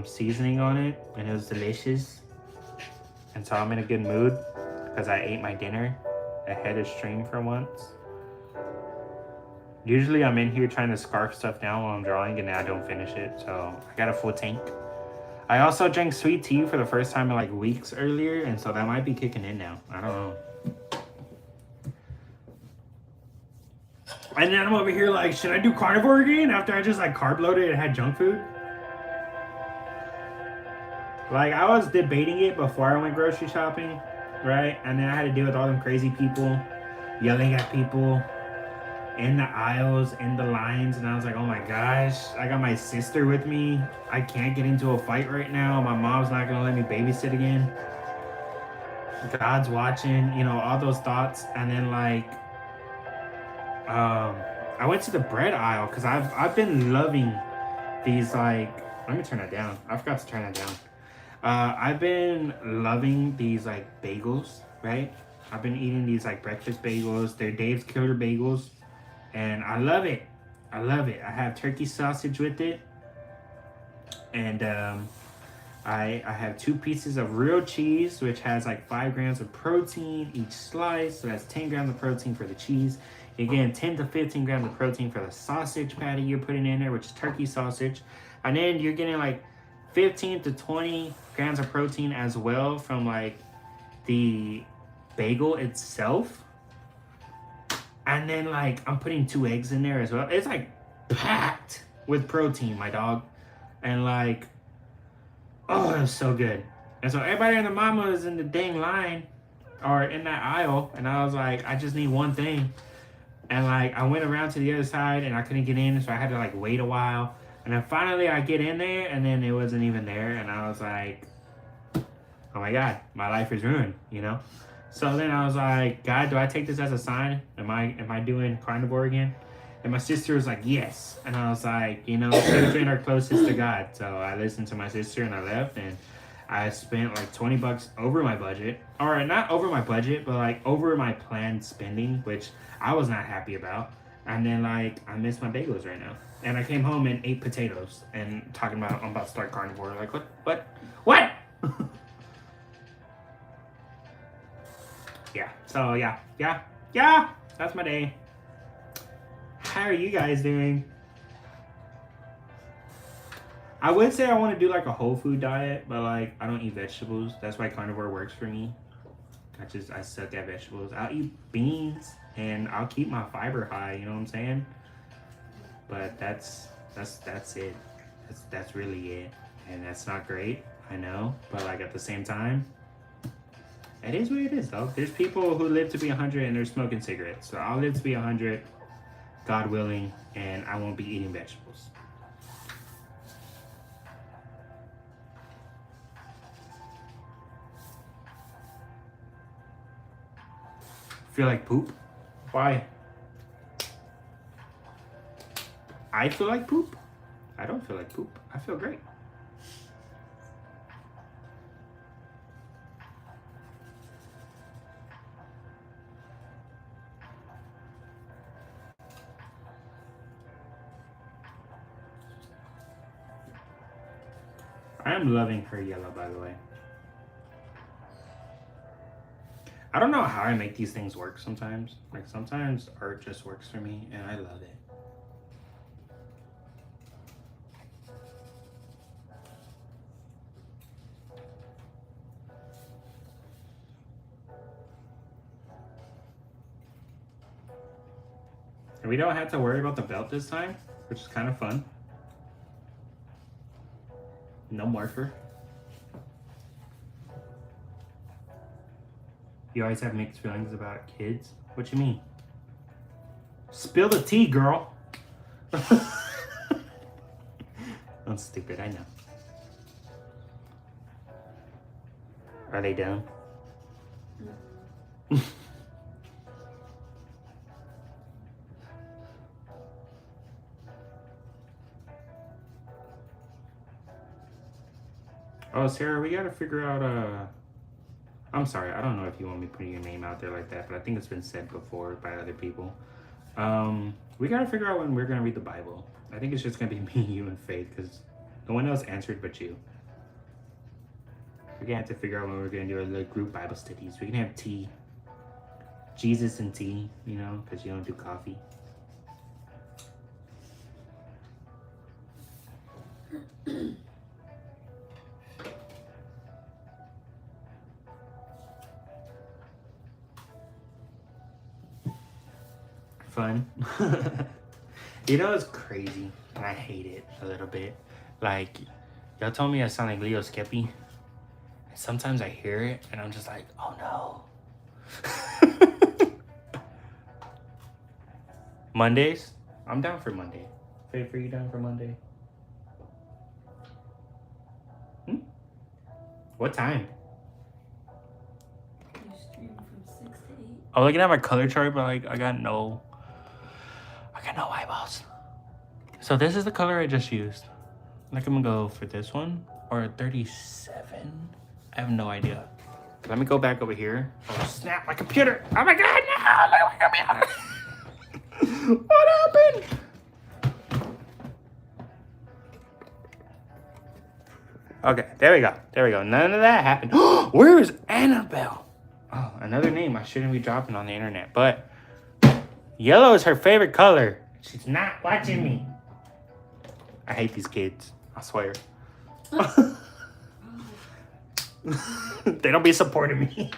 S1: seasoning on it, and it was delicious. And so I'm in a good mood because I ate my dinner ahead of stream for once. Usually I'm in here trying to scarf stuff down while I'm drawing, and I don't finish it, so I got a full tank. I also drank sweet tea for the first time in like weeks earlier, and so that might be kicking in now. I don't know. And then I'm over here like, should I do carnivore again after I just like carb loaded and had junk food? Like, I was debating it before I went grocery shopping, right? And then I had to deal with all them crazy people yelling at people in the aisles, in the lines, and I was like, oh my gosh, I got my sister with me. I can't get into a fight right now. My mom's not gonna let me babysit again. God's watching, you know, all those thoughts. And then like, I went to the bread aisle because I've been loving these like, let me turn that down. I forgot to turn that down. I've been loving these like bagels, right? I've been eating these like breakfast bagels. They're Dave's Killer Bagels. And I love it. I love it. I have turkey sausage with it. And I have 2 pieces of real cheese, which has like 5 grams of protein each slice. So that's 10 grams of protein for the cheese. Again, 10 to 15 grams of protein for the sausage patty you're putting in there, which is turkey sausage. And then you're getting like 15 to 20 grams of protein as well from like the bagel itself. And then like I'm putting 2 eggs in there as well. It's like packed with protein, my dog. And like, oh, it was so good. And so everybody and the mama is in the dang line or in that aisle. And I was like, I just need one thing. And like I went around to the other side and I couldn't get in, so I had to like wait a while. And then finally I get in there, and then it wasn't even there. And I was like, oh my God, my life is ruined, you know? So then I was like, God, do I take this as a sign? Am I doing carnivore again? And my sister was like, yes. And I was like, you know, children are closest to God. So I listened to my sister and I left, and I spent like $20 over my budget. Or not over my budget, but like over my planned spending, which I was not happy about. And then like, I miss my bagels right now. And I came home and ate potatoes and talking about, I'm about to start carnivore. Like, what? Yeah, so yeah, that's my day. How are you guys doing? I would say I want to do like a whole food diet, but like I don't eat vegetables. That's why carnivore works for me. I suck at vegetables. I'll eat beans and I'll keep my fiber high, you know what I'm saying? But that's it. That's really it. And that's not great, I know, but like at the same time, it is what it is, though. There's people who live to be 100 and they're smoking cigarettes. So I'll live to be 100, God willing, and I won't be eating vegetables. Feel like poop? Why? I feel like poop? I don't feel like poop. I feel great. I am loving her yellow, by the way. I don't know how I make these things work sometimes. Like, sometimes art just works for me, and I love it. And we don't have to worry about the belt this time, which is kind of fun. No marker. You always have mixed feelings about kids? What you mean? Spill the tea, girl. I'm stupid, I know. Are they done? Oh, Sarah, we gotta figure out, I'm sorry, I don't know if you want me putting your name out there like that, but I think it's been said before by other people. We gotta figure out when we're gonna read the Bible. I think it's just gonna be me, you, and Faith, because no one else answered but you. We're gonna have to figure out when we're gonna do our little group Bible studies. We can have tea. Jesus and tea, you know, because you don't do coffee. Fun. You know, it's crazy, and I hate it a little bit. Like, y'all told me I sound like Leo Skeppy, and sometimes I hear it, and I'm just like, oh no. Mondays? I'm down for Monday. Faith, are you down for Monday? What time?
S5: You stream from 6 to 8.
S1: I'm looking at my color chart, but like, I got no eyeballs. So this is the color I just used. Like, I'm gonna go for this one or 37. I have no idea. Let me go back over here. Oh snap! My computer! Oh my god! No! Look at me! What happened? Okay, there we go. There we go. None of that happened. Where is Annabelle? Oh, another name I shouldn't be dropping on the internet. But yellow is her favorite color. She's not watching me. I hate these kids. I swear. They don't be supporting me.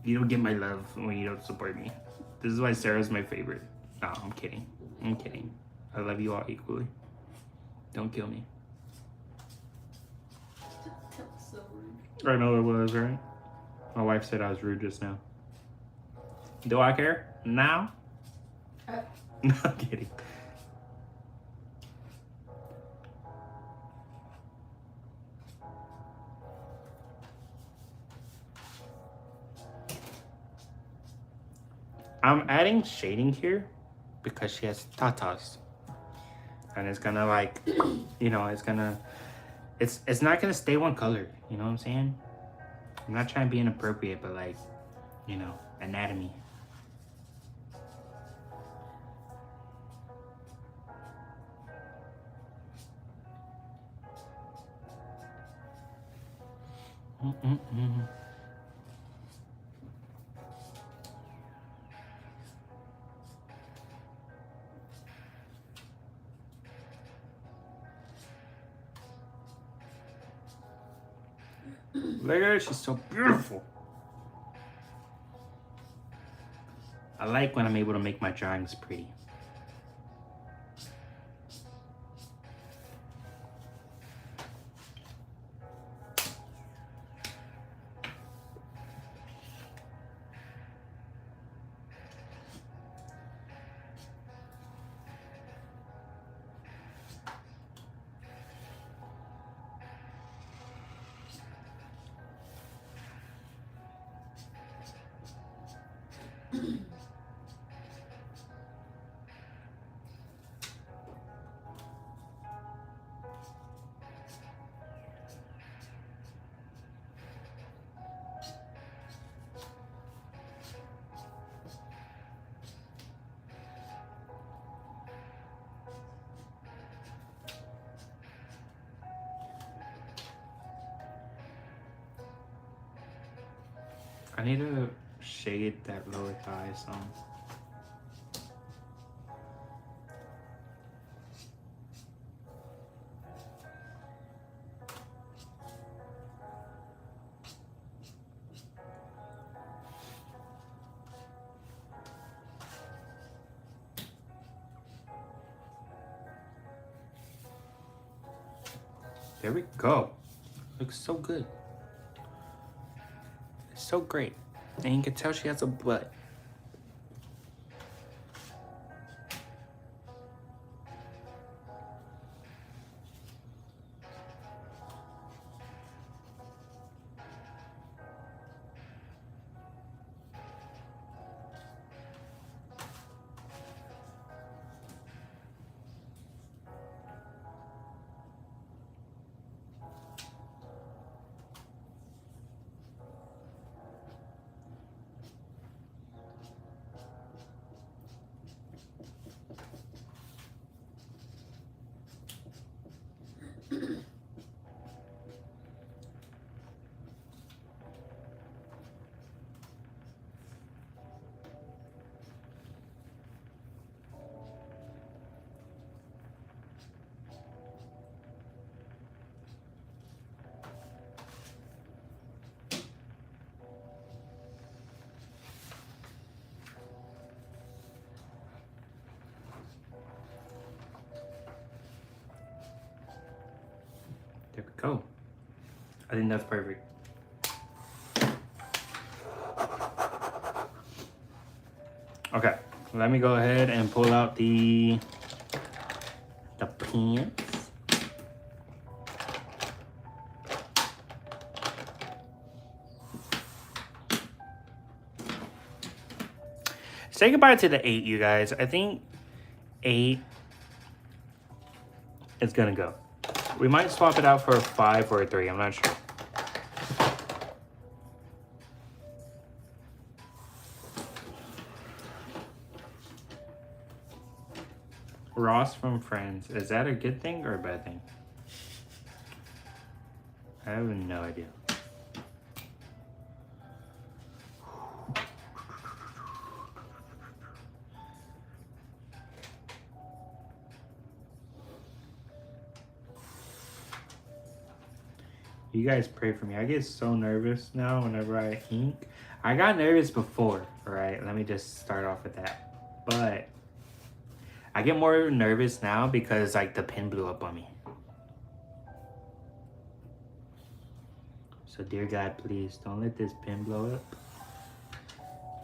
S1: You don't get my love when you don't support me. This is why Sarah's my favorite. No, I'm kidding. I'm kidding. I love you all equally. Don't kill me.
S5: That was so rude.
S1: I know it was, right? My wife said I was rude just now. Do I care? Now? No, I'm kidding. I'm adding shading here because she has tatas. And it's gonna like, you know, it's not gonna stay one color, you know what I'm saying? I'm not trying to be inappropriate, but like, you know, anatomy. Look at her, she's so beautiful. I like when I'm able to make my drawings pretty. need to shade that lower thigh some. There we go. Looks so good. It's so great. And you can tell she has a butt. There we go. I think that's perfect. Okay, let me go ahead and pull out the pants. Say goodbye to the 8, you guys. I think 8 is gonna go. We might swap it out for a 5 or a 3. I'm not sure. Ross from Friends. Is that a good thing or a bad thing? I have no idea. You guys pray for me. I get so nervous now whenever I ink. I got nervous before, alright? Let me just start off with that. But I get more nervous now because like the pen blew up on me. So dear God, please don't let this pen blow up.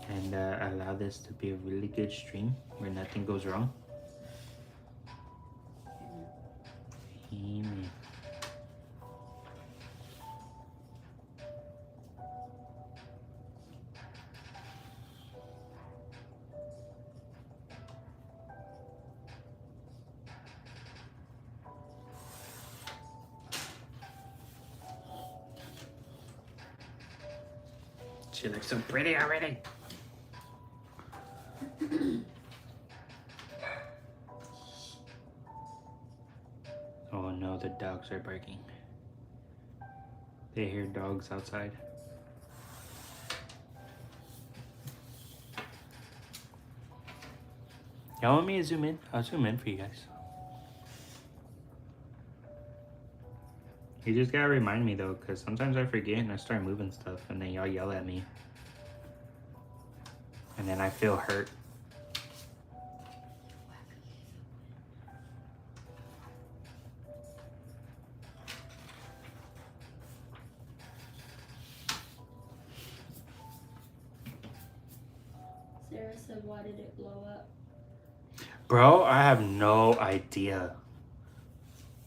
S1: And allow this to be a really good stream where nothing goes wrong. Amen. She looks so pretty already. Oh no, the dogs are barking. They hear dogs outside. Y'all want me to zoom in? I'll zoom in for you guys. You just gotta remind me though, because sometimes I forget and I start moving stuff and then y'all yell at me. And then I feel hurt.
S5: Sarah said, why did it blow up?
S1: Bro, I have no idea.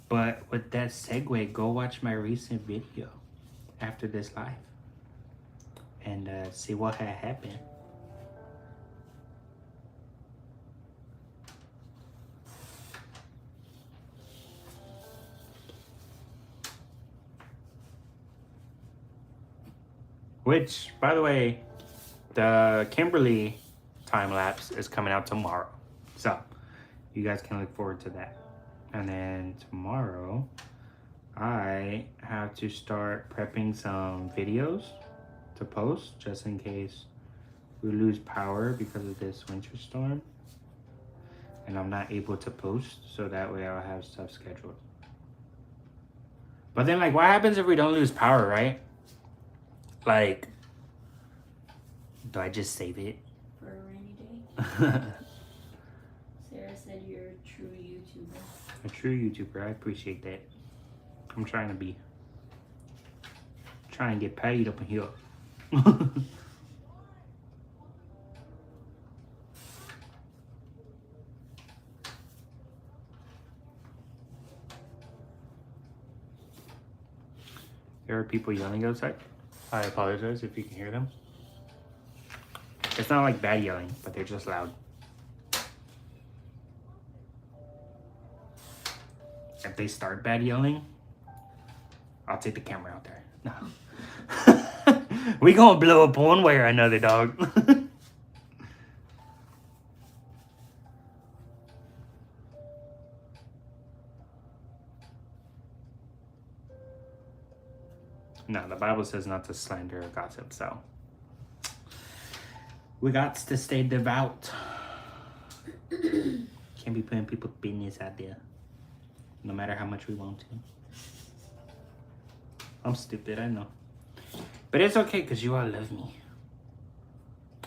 S1: But with that segue, go watch my recent video after this live and see what had happened. Which, by the way, the Kimberly time lapse is coming out tomorrow. So you guys can look forward to that. And then tomorrow, I have to start prepping some videos to post just in case we lose power because of this winter storm and I'm not able to post, so that way I'll have stuff scheduled. But then, like, what happens if we don't lose power, right? Like, do I just save it?
S5: For a rainy day. Sarah said you're a true YouTuber.
S1: A true YouTuber, I appreciate that. I'm trying to be. Trying to get paid up in here. There are people yelling outside. I apologize if you can hear them. It's not like bad yelling, but they're just loud. If they start bad yelling, I'll take the camera out there. No. We gonna blow up one way or another, dog. No, the Bible says not to slander or gossip, so we got to stay devout. Can't be putting people's business out there, no matter how much we want to. I'm stupid, I know. But it's okay, because you all love me.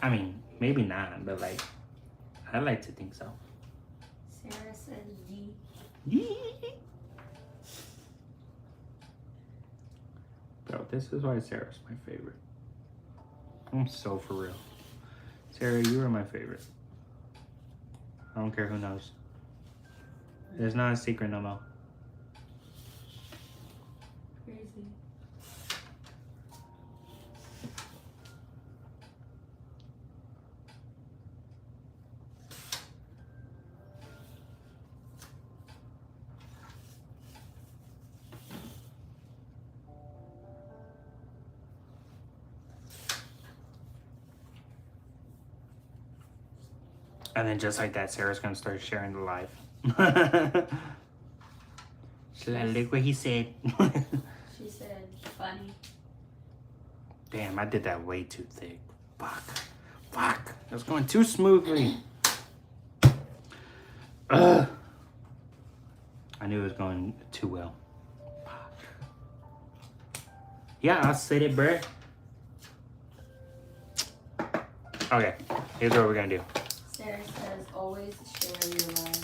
S1: I mean, maybe not, but like, I like to think so.
S5: Sarah says D.
S1: Bro, this is why Sarah's my favorite. I'm so for real. Sarah, you are my favorite. I don't care who knows. It's not a secret no more.
S5: Crazy.
S1: And then just like that, Sarah's gonna start sharing the live. She's like, look what he said.
S5: She said funny.
S1: Damn, I did that way too thick. Fuck. It was going too smoothly. Ugh. I knew it was going too well. Fuck. Yeah, I said it, bruh. Okay, here's what we're gonna do.
S5: Sarah says always share your life.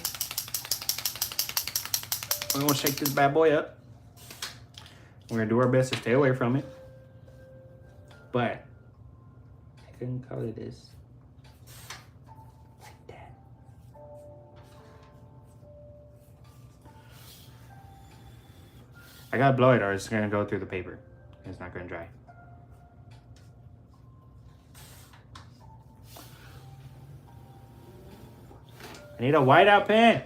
S1: We're gonna shake this bad boy up. We're gonna do our best to stay away from it. But I couldn't color this like that. I gotta blow it or it's gonna go through the paper. It's not gonna dry. I need a whiteout pen.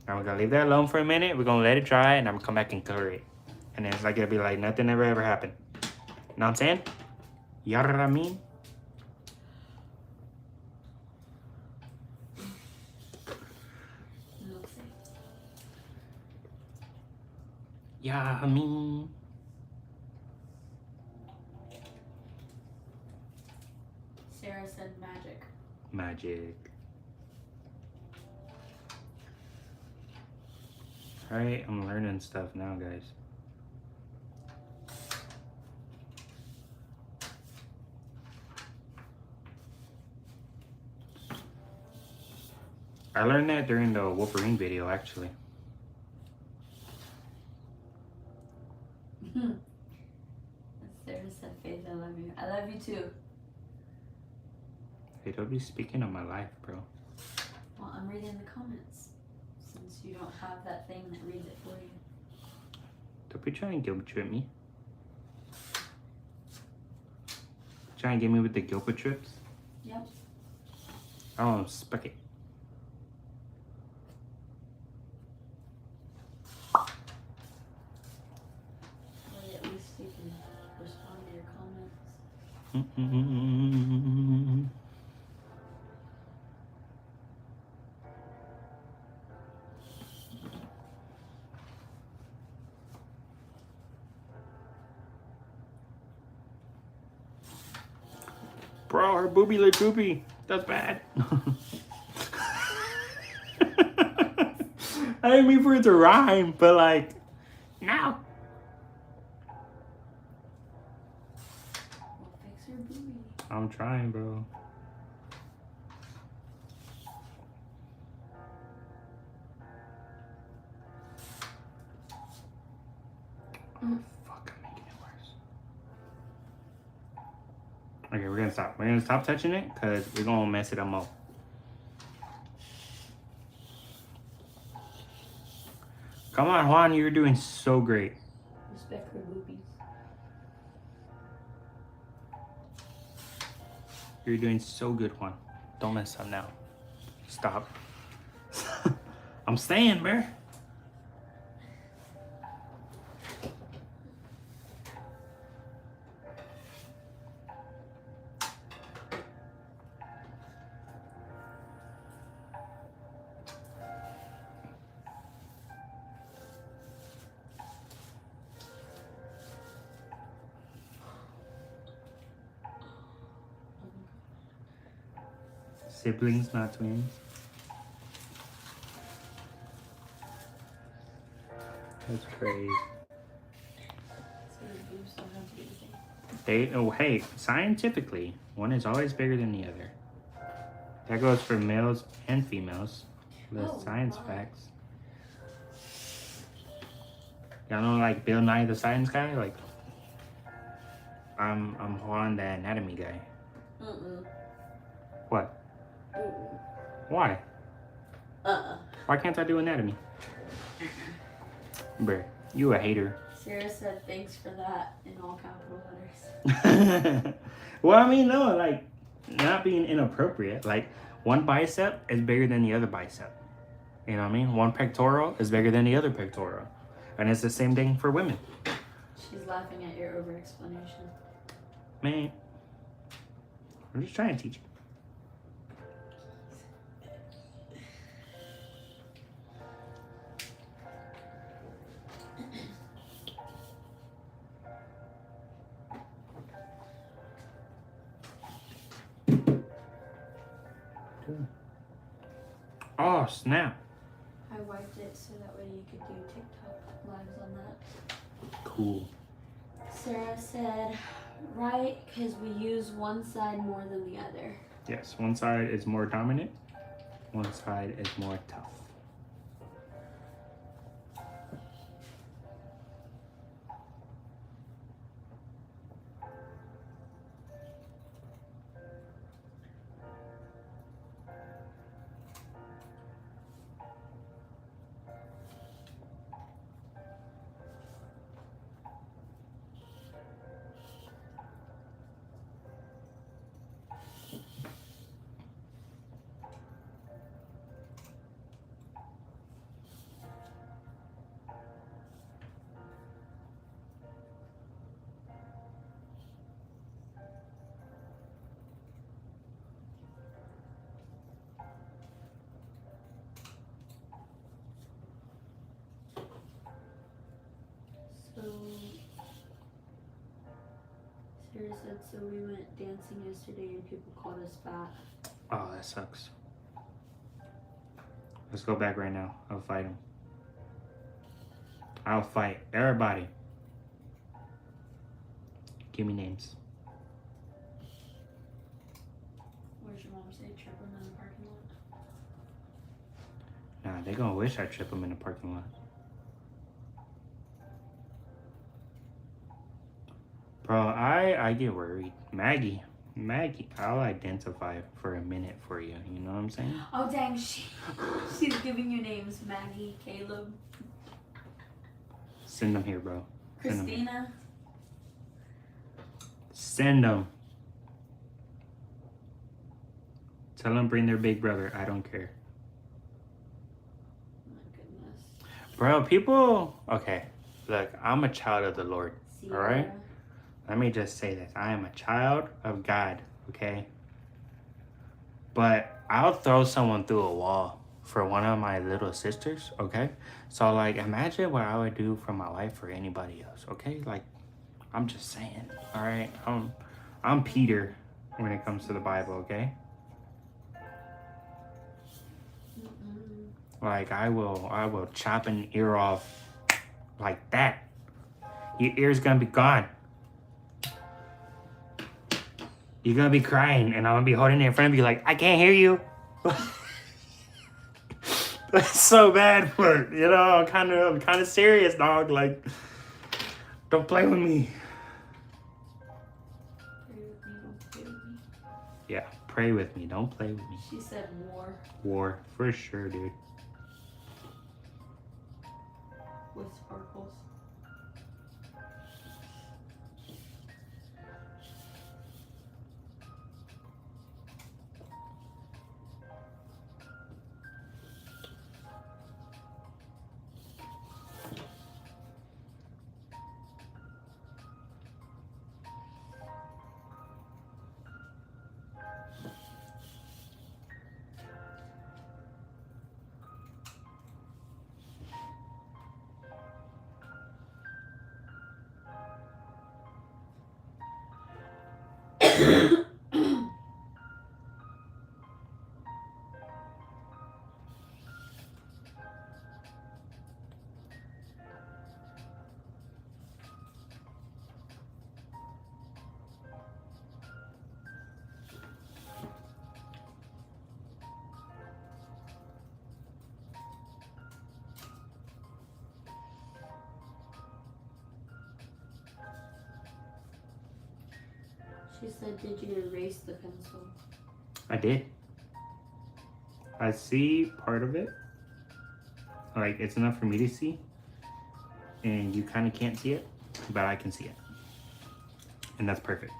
S1: Now we're gonna leave that alone for a minute. We're gonna let it dry and I'm gonna come back and color it. And then it's like it'll be like nothing ever happened. You know what I'm saying? You know what I mean? Yeah, I mean.
S5: Sarah said magic.
S1: Magic. Alright, I'm learning stuff now, guys. I learned that during the Wolverine video, actually.
S5: Sarah said, Faith, I love you. I love you too.
S1: Hey, don't be speaking on my life, bro.
S5: Well, I'm reading the comments since you don't have that thing that reads it for you.
S1: Don't be trying to guilt trip me. Trying to get me with the guilt trips?
S5: Yep.
S1: Oh, speck it.
S5: Well, at least you can respond to your comments.
S1: Bro, her boobie look droopy. That's bad. I didn't mean for it to rhyme, but like, no.
S5: We'll fix her booty.
S1: I'm trying, bro. Fuck, I'm making it worse. Okay, we're gonna stop. We're gonna stop touching it because we're gonna mess it up more. Come on, Juan, you're doing so great.
S5: Respect her boobies.
S1: You're doing so good, Juan. Don't mess up now. Stop. I'm staying, bro. Siblings, not twins. That's crazy.
S5: So your boobs don't have to be the same.
S1: Hey, scientifically, one is always bigger than the other. That goes for males and females. The
S5: Oh,
S1: science
S5: wow.
S1: facts. Y'all know, like Bill Nye the Science Guy. Like, I'm Juan the anatomy guy. What? Why? Why can't I do anatomy? Bruh, you a hater.
S5: Sarah said thanks for that in all capital letters.
S1: Well, I mean, no, like, not being inappropriate. Like, one bicep is bigger than the other bicep. You know what I mean? One pectoral is bigger than the other pectoral. And it's the same thing for women.
S5: She's laughing at your over explanation.
S1: Man, I'm just trying to teach you. Oh, snap.
S5: I wiped it so that way you could do TikTok lives on that.
S1: Cool.
S5: Sarah said, right, because we use one side more than the other.
S1: Yes, one side is more dominant, one side is more tough.
S5: So, Sarah said, so we went dancing yesterday and people called us fat.
S1: Oh, that sucks. Let's go back right now. I'll fight him. I'll fight everybody. Give me names.
S5: Where's your mom say trip them in the parking lot?
S1: Nah, they gonna wish I trip them in the parking lot. Bro, I get worried. Maggie, I'll identify for a minute for you. You know what I'm saying?
S5: Oh dang, she's giving you names. Maggie, Caleb,
S1: Send them here, bro. Send 'em here.
S5: Christina.
S1: Send them. Tell them bring their big brother. I don't care.
S5: My goodness.
S1: Bro, people... Okay, look, I'm a child of the Lord.
S5: Sierra.
S1: All right? Let me just say this. I am a child of God, okay? But I'll throw someone through a wall for one of my little sisters, okay? So, like, imagine what I would do for my wife or anybody else, okay? Like, I'm just saying, all right? I'm Peter, when it comes to the Bible, okay? Like I will chop an ear off like that. Your ear's gonna be gone. You're gonna be crying, and I'm gonna be holding it in front of you like, I can't hear you. That's so bad, but you know, I'm kind of serious, dog. Like, don't play with me.
S5: Pray with me, don't play with me.
S1: Yeah, pray with me. Don't play with me.
S5: She said war
S1: War, for sure, dude.
S5: with sparkles. She said, did you erase the pencil?
S1: I did. I see part of it. Like, it's enough for me to see. And you kind of can't see it, but I can see it. And that's perfect.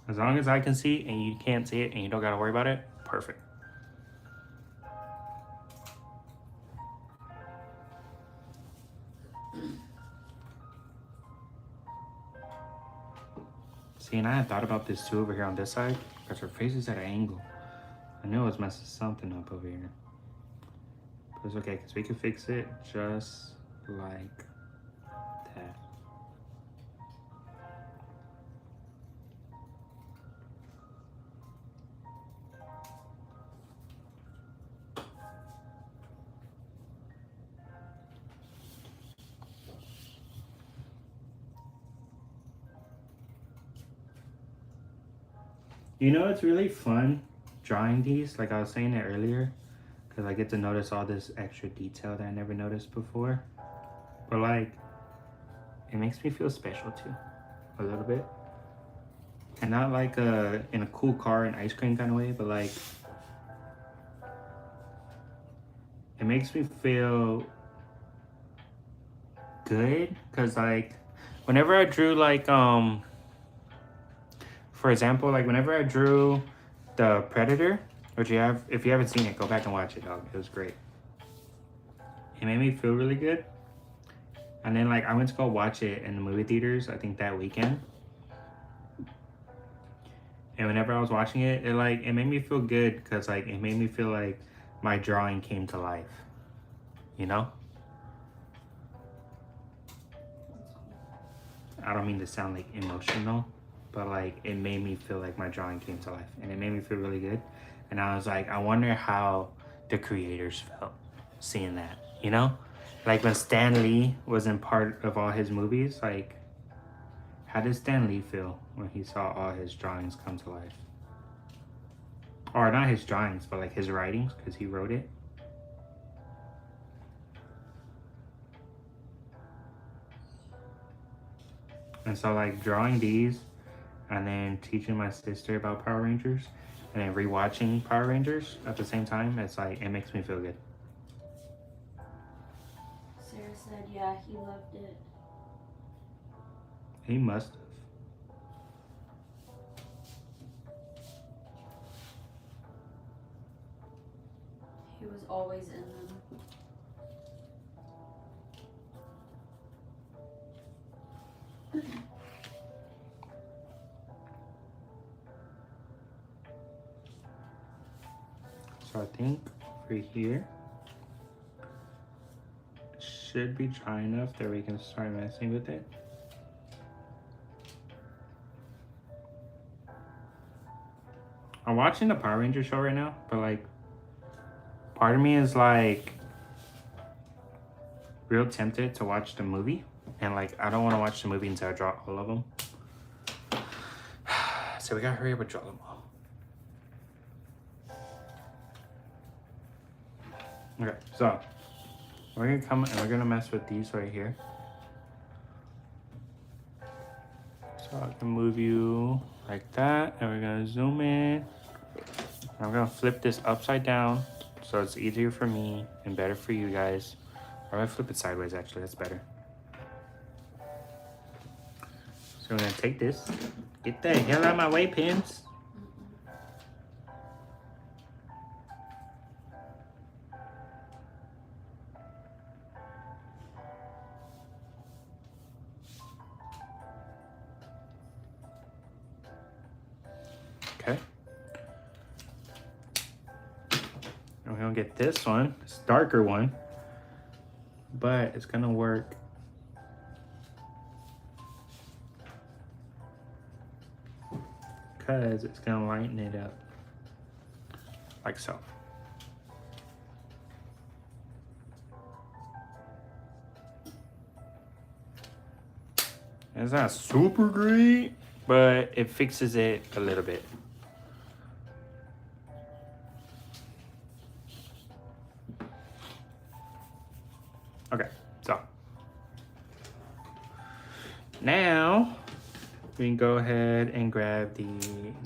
S1: As long as I can see and you can't see it and you don't got to worry about it, perfect. See, and I had thought about this too over here on this side, because her face is at an angle. I knew I was messing something up over here. But it's okay, because we can fix it just like that. You know, it's really fun drawing these, like I was saying it earlier, because I get to notice all this extra detail that I never noticed before. But like, it makes me feel special too, a little bit. And not like in a cool car and ice cream kind of way, but like, it makes me feel good, because like, whenever I drew like, for example, like whenever I drew the Predator, which if you haven't seen it, go back and watch it, dog. It was great. It made me feel really good. And then like I went to go watch it in the movie theaters, I think that weekend. And whenever I was watching it, it made me feel good, because like it made me feel like my drawing came to life. You know? I don't mean to sound like emotional, but like it made me feel like my drawing came to life, and it made me feel really good. And I was like, I wonder how the creators felt seeing that, you know? Like when Stan Lee was in part of all his movies, like how did Stan Lee feel when he saw all his drawings come to life? Or not his drawings, but like his writings, because he wrote it. And so like drawing these and then teaching my sister about Power Rangers and then rewatching Power Rangers at the same time, it's like, it makes me feel good.
S5: Sarah said, yeah, he loved it.
S1: He must have.
S5: He was always in them.
S1: So I think over here should be dry enough that we can start messing with it. I'm watching the Power Ranger show right now, but like, part of me is like real tempted to watch the movie, and like I don't want to watch the movie until I draw all of them. So we gotta hurry up and draw them all. Okay, so we're gonna come and we're gonna mess with these right here. So I can move you like that, and we're gonna zoom in. I'm gonna flip this upside down so it's easier for me and better for you guys. Or I'm gonna flip it sideways, actually, that's better. So we're gonna take this. Get the hell out of my way, pins. Okay. And we're gonna get this one, this darker one, but it's gonna work because it's gonna lighten it up like so. It's not super great, but it fixes it a little bit. Okay, so now we can go ahead and grab the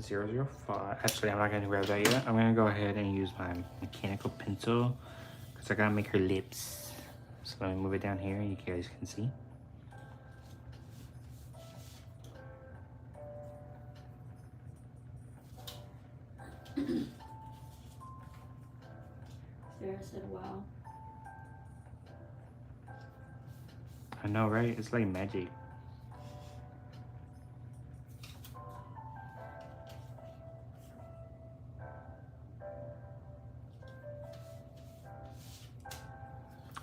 S1: 005. Actually, I'm not gonna grab that yet. I'm gonna go ahead and use my mechanical pencil because I gotta make her lips. So let me move it down here and you guys can see.
S5: Sarah said, wow.
S1: I know, right? It's like magic.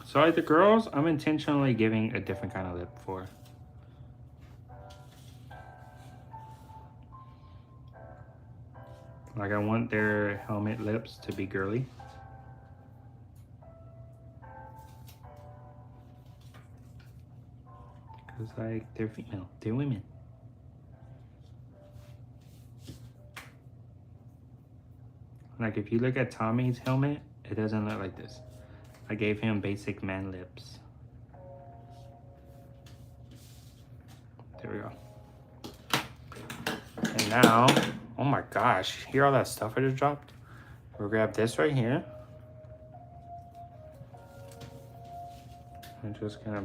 S1: So like the girls, I'm intentionally giving a different kind of lip for. Like I want their helmet lips to be girly. Cause like they're female, they're women. Like if you look at Tommy's helmet, it doesn't look like this. I gave him basic man lips. There we go. And now, oh my gosh, hear all that stuff I just dropped? We'll grab this right here. I'm just gonna.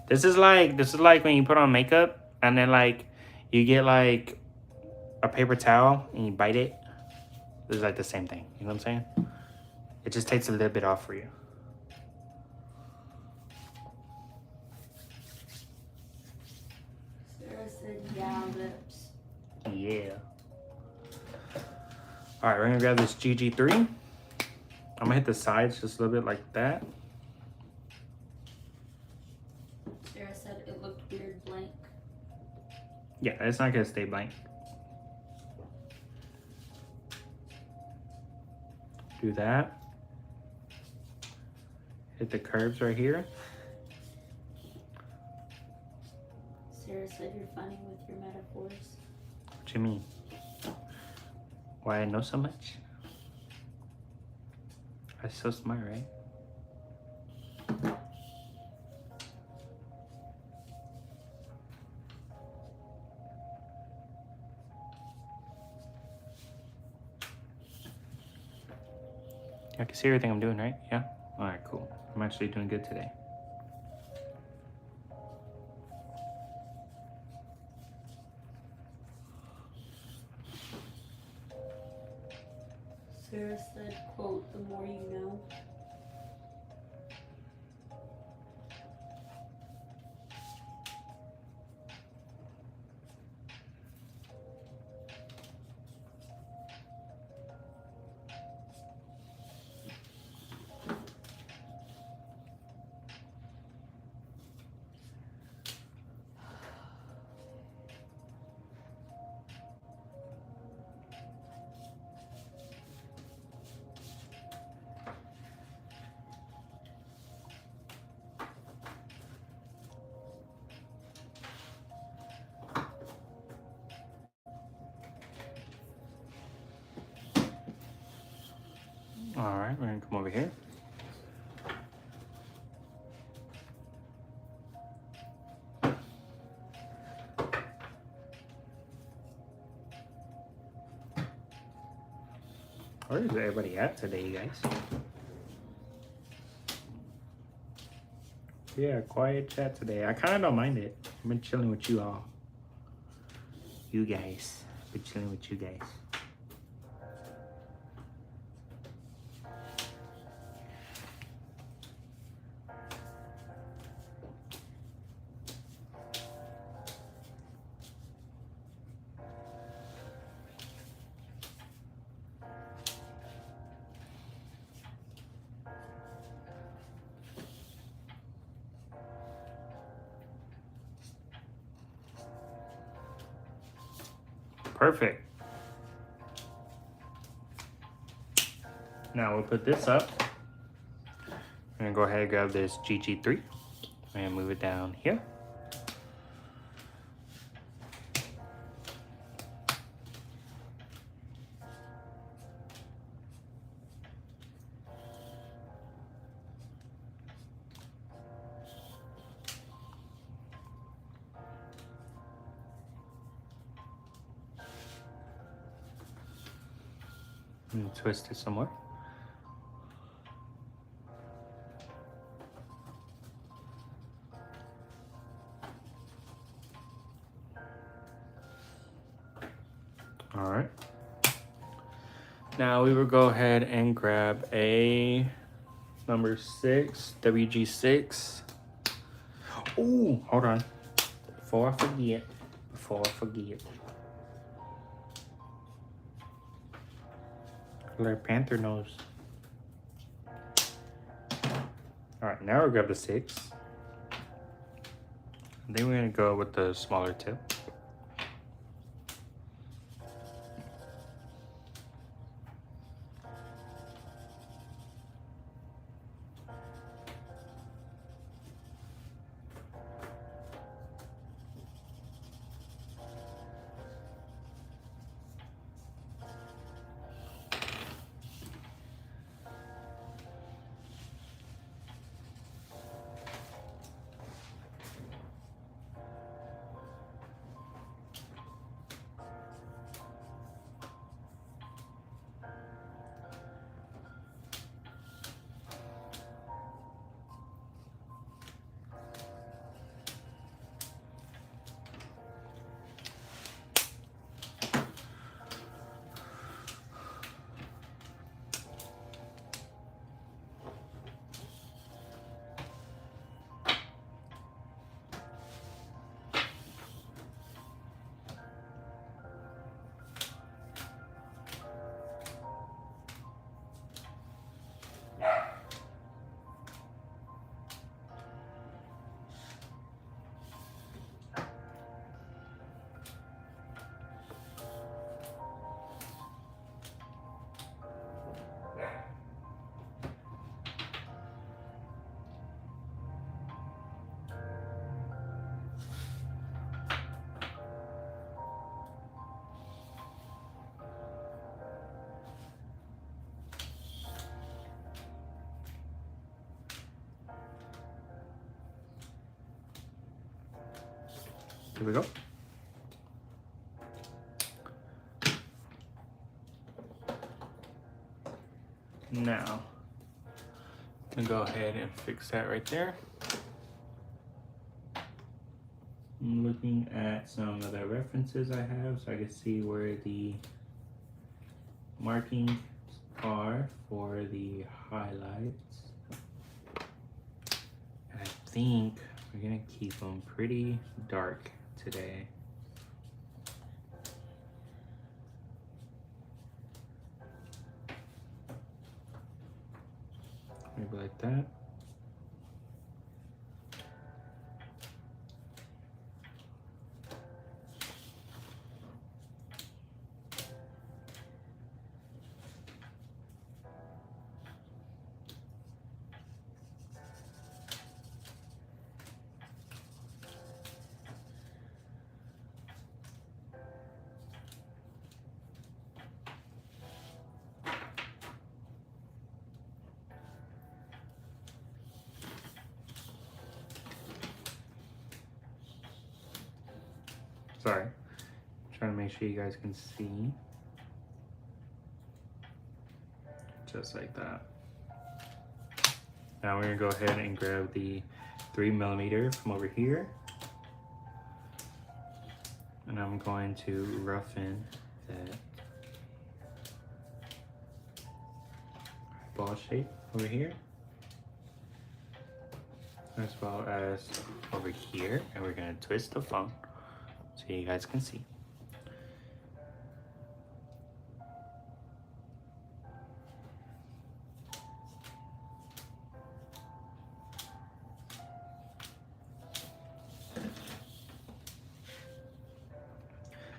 S1: This is like when you put on makeup and then like you get like a paper towel and you bite it. This is like the same thing. You know what I'm saying? It just takes a little bit off for you.
S5: Sarah said, yeah, lips.
S1: Yeah. All right, we're gonna grab this GG3. I'm gonna hit the sides just a little bit like that.
S5: Sarah said it looked weird blank.
S1: Yeah, it's not gonna stay blank. Do that. Hit the curves right here.
S5: Sarah said you're funny with your metaphors.
S1: What you mean? Why I know so much? I'm so smart, right? I can see everything I'm doing, right? Yeah? Alright, cool. I'm actually doing good today.
S5: Sarah said, quote, the more you know.
S1: right, we're gonna come over here. Where is everybody at today, you guys? Yeah, quiet chat today. I kind of don't mind it. I've been chilling with you all. You guys. Been chilling with you guys. Perfect. Now we'll put this up. I'm gonna go ahead and grab this GG3 and move it down here. And twist it some more. All right. Now we will go ahead and grab a number 6, WG6. Oh, hold on. Before I forget. Black Panther nose. All right, now we'll grab the 6. And then we're gonna go with the smaller tip. Here we go. Now, I'm gonna go ahead and fix that right there. I'm looking at some of the references I have so I can see where the markings are for the highlights. And I think we're gonna keep them pretty dark today. Maybe like that. Sorry. Trying to make sure you guys can see. Just like that. Now we're gonna go ahead and grab the 3mm from over here. And I'm going to roughen that ball shape over here, as well as over here, and we're gonna twist the phone so you guys can see.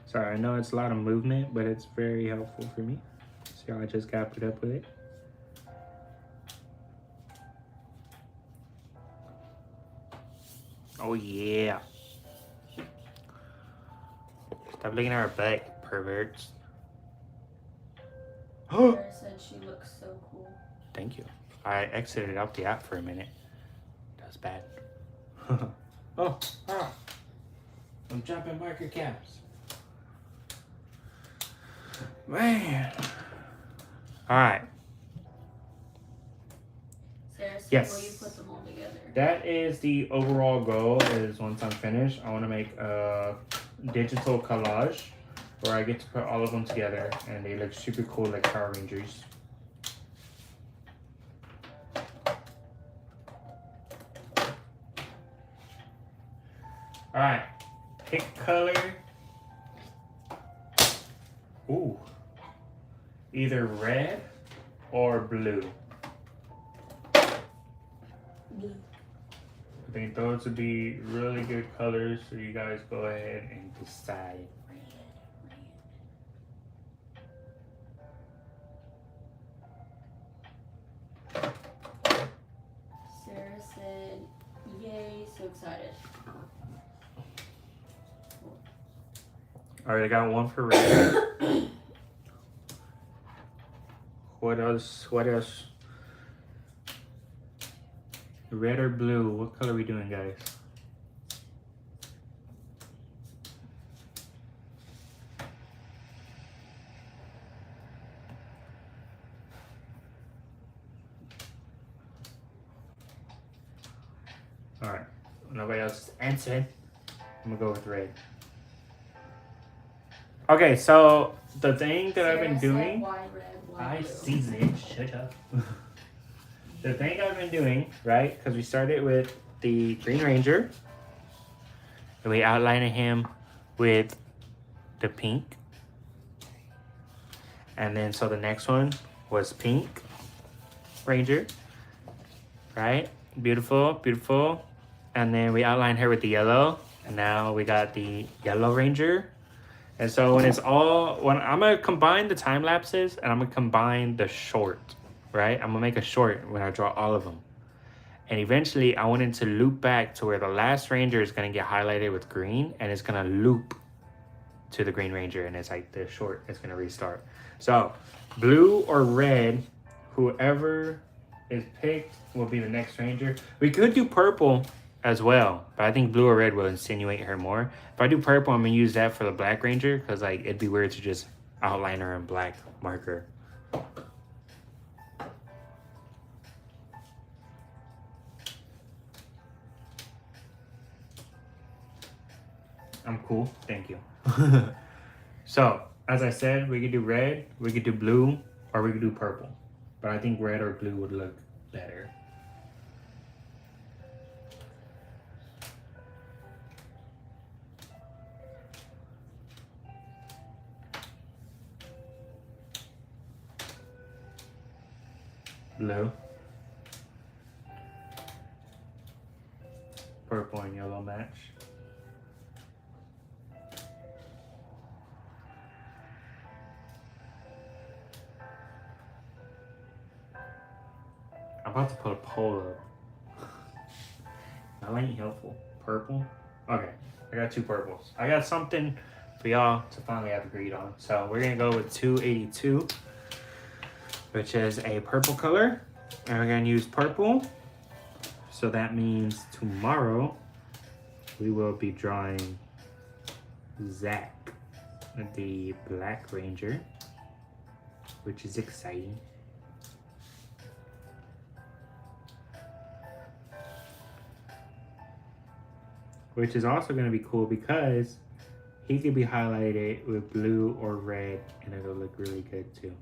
S1: Sorry, I know it's a lot of movement, but it's very helpful for me. So I just gotta put up with it. Oh yeah. Stop looking at our back, perverts.
S5: Sarah said she looks so cool.
S1: Thank you. I exited out the app for a minute. That was bad. I'm jumping marker caps. Man. Alright.
S5: Sarah said,
S1: Yes.
S5: will you put them all together?
S1: That is the overall goal. Is once I'm finished, I want to make a digital collage where I get to put all of them together and they look super cool like Power Rangers. Alright, pick color. Ooh, either red or blue.
S5: Blue.
S1: I think those would be really good colors, so you guys go ahead and decide.
S5: Sarah said, yay, so excited.
S1: Alright, I got one for red. What else? What else? Red or blue? What color are we doing, guys? Alright, nobody else is answering. I'm gonna go with red. Okay, so the thing that I've been
S5: Sarah said,
S1: doing,
S5: why red, why
S1: I
S5: blue?
S1: season. Shut up. The thing I've been doing, right? Because we started with the Green Ranger, and we outlined him with the pink, and then so the next one was Pink Ranger, right? Beautiful, beautiful. And then we outlined her with the yellow, and now we got the Yellow Ranger. And so when it's all, when I'm gonna combine the time lapses and I'm gonna combine the short, right? I'm gonna make a short when I draw all of them. And eventually I wanted to loop back to where the last Ranger is gonna get highlighted with green and it's gonna loop to the Green Ranger and it's like the short is gonna restart. So blue or red, whoever is picked will be the next Ranger. We could do purple as well, but I think blue or red will insinuate her more. If I do purple, I'm gonna use that for the Black Ranger because like it'd be weird to just outline her in black marker. I'm cool, thank you. So as I said, we could do red, we could do blue, or we could do purple. But I think red or blue would look better. Blue. Purple and yellow match. I'm about to put a poll up. That ain't helpful. Purple? Okay, I got two purples. I got something for y'all to finally have agreed on. So we're gonna go with 282, which is a purple color. And we're gonna use purple. So that means tomorrow we will be drawing Zach, the Black Ranger, which is exciting. Which is also going to be cool because he could be highlighted with blue or red and it'll look really good too.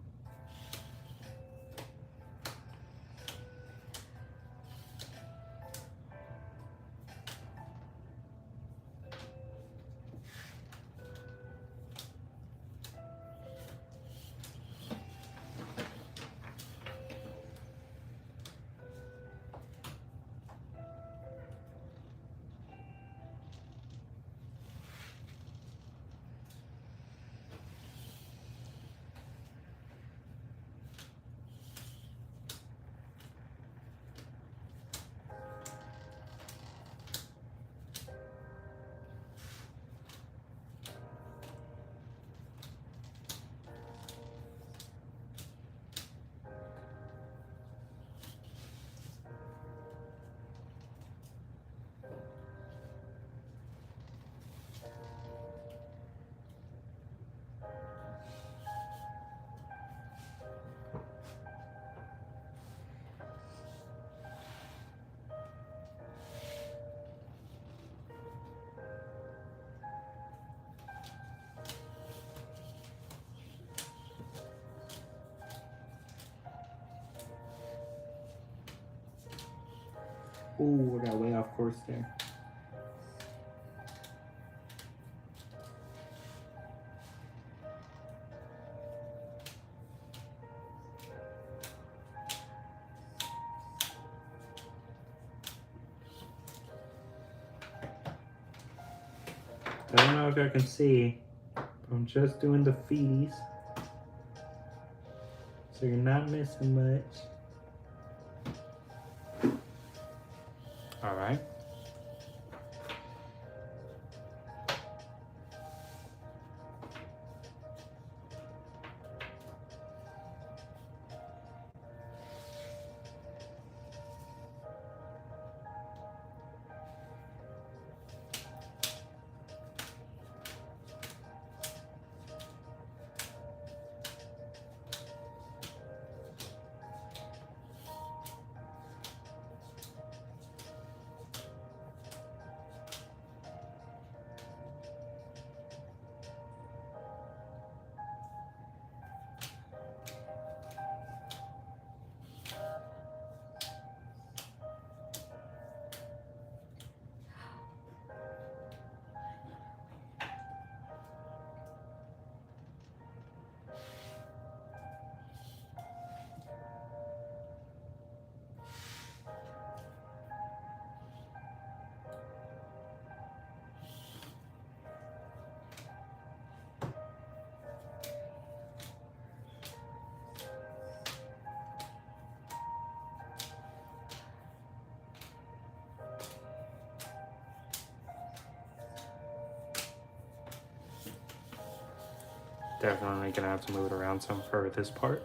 S1: Ooh, I got way off course there. I don't know if I can see. I'm just doing the feeties. So you're not missing much. All right. Definitely gonna have to move it around some for this part.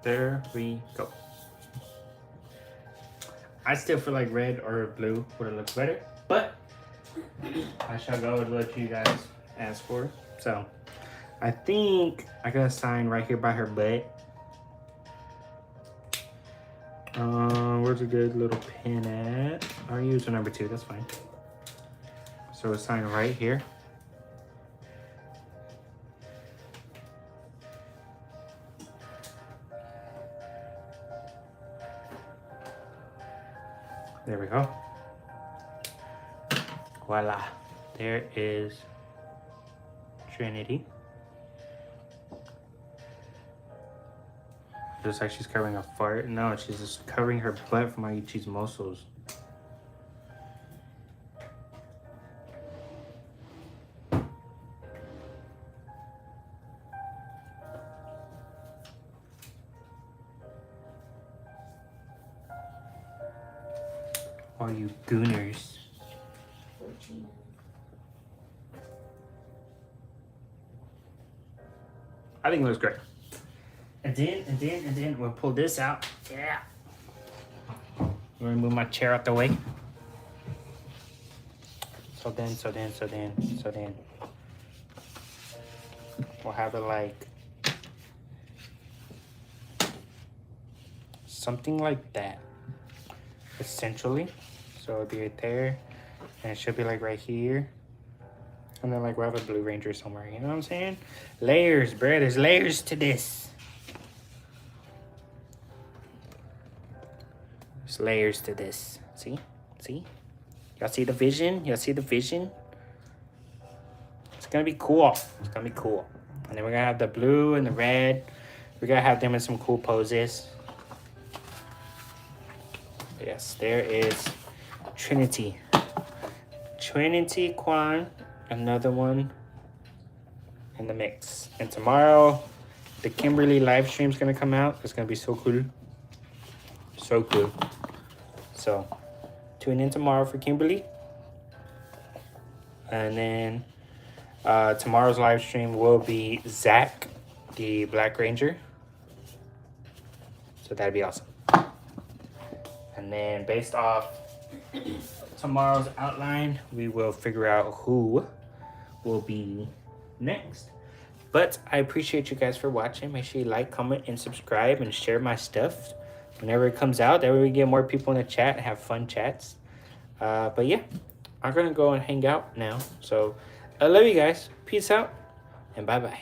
S1: There we go. I still feel like red or blue would have looked better, but I shall go with what you guys asked for. So I think I got a sign right here by her butt. Where's a good little pin at? I'll use a number 2, that's fine. So a sign right here. There we go. Voila. There is Trinity. just like she's covering a fart. No, she's just covering her butt from Aichi's muscles. All you gooners.
S5: 14.
S1: I think it looks great. And then we'll pull this out. Yeah. I'm gonna move my chair out the way. So then. We'll have it like something like that. Essentially. So it'll be right there. And it should be like right here. And then like we'll have a Blue Ranger somewhere. You know what I'm saying? Layers, bro. There's layers to this. There's layers to this. See? See? Y'all see the vision? Y'all see the vision? It's gonna be cool. It's gonna be cool. And then we're gonna have the blue and the red. We're gonna have them in some cool poses. Yes, there is Trinity. Trinity, Kwan, another one in the mix. And tomorrow, the Kimberly live stream is gonna come out. It's gonna be so cool. So cool. So, tune in tomorrow for Kimberly. And then tomorrow's live stream will be Zach, the Black Ranger. So that'd be awesome. And then based off tomorrow's outline, we will figure out who will be next. But I appreciate you guys for watching. Make sure you like, comment, and subscribe, and share my stuff whenever it comes out. That way we get more people in the chat and have fun chats. But yeah, I'm gonna go and hang out now. So I love you guys. Peace out and bye-bye.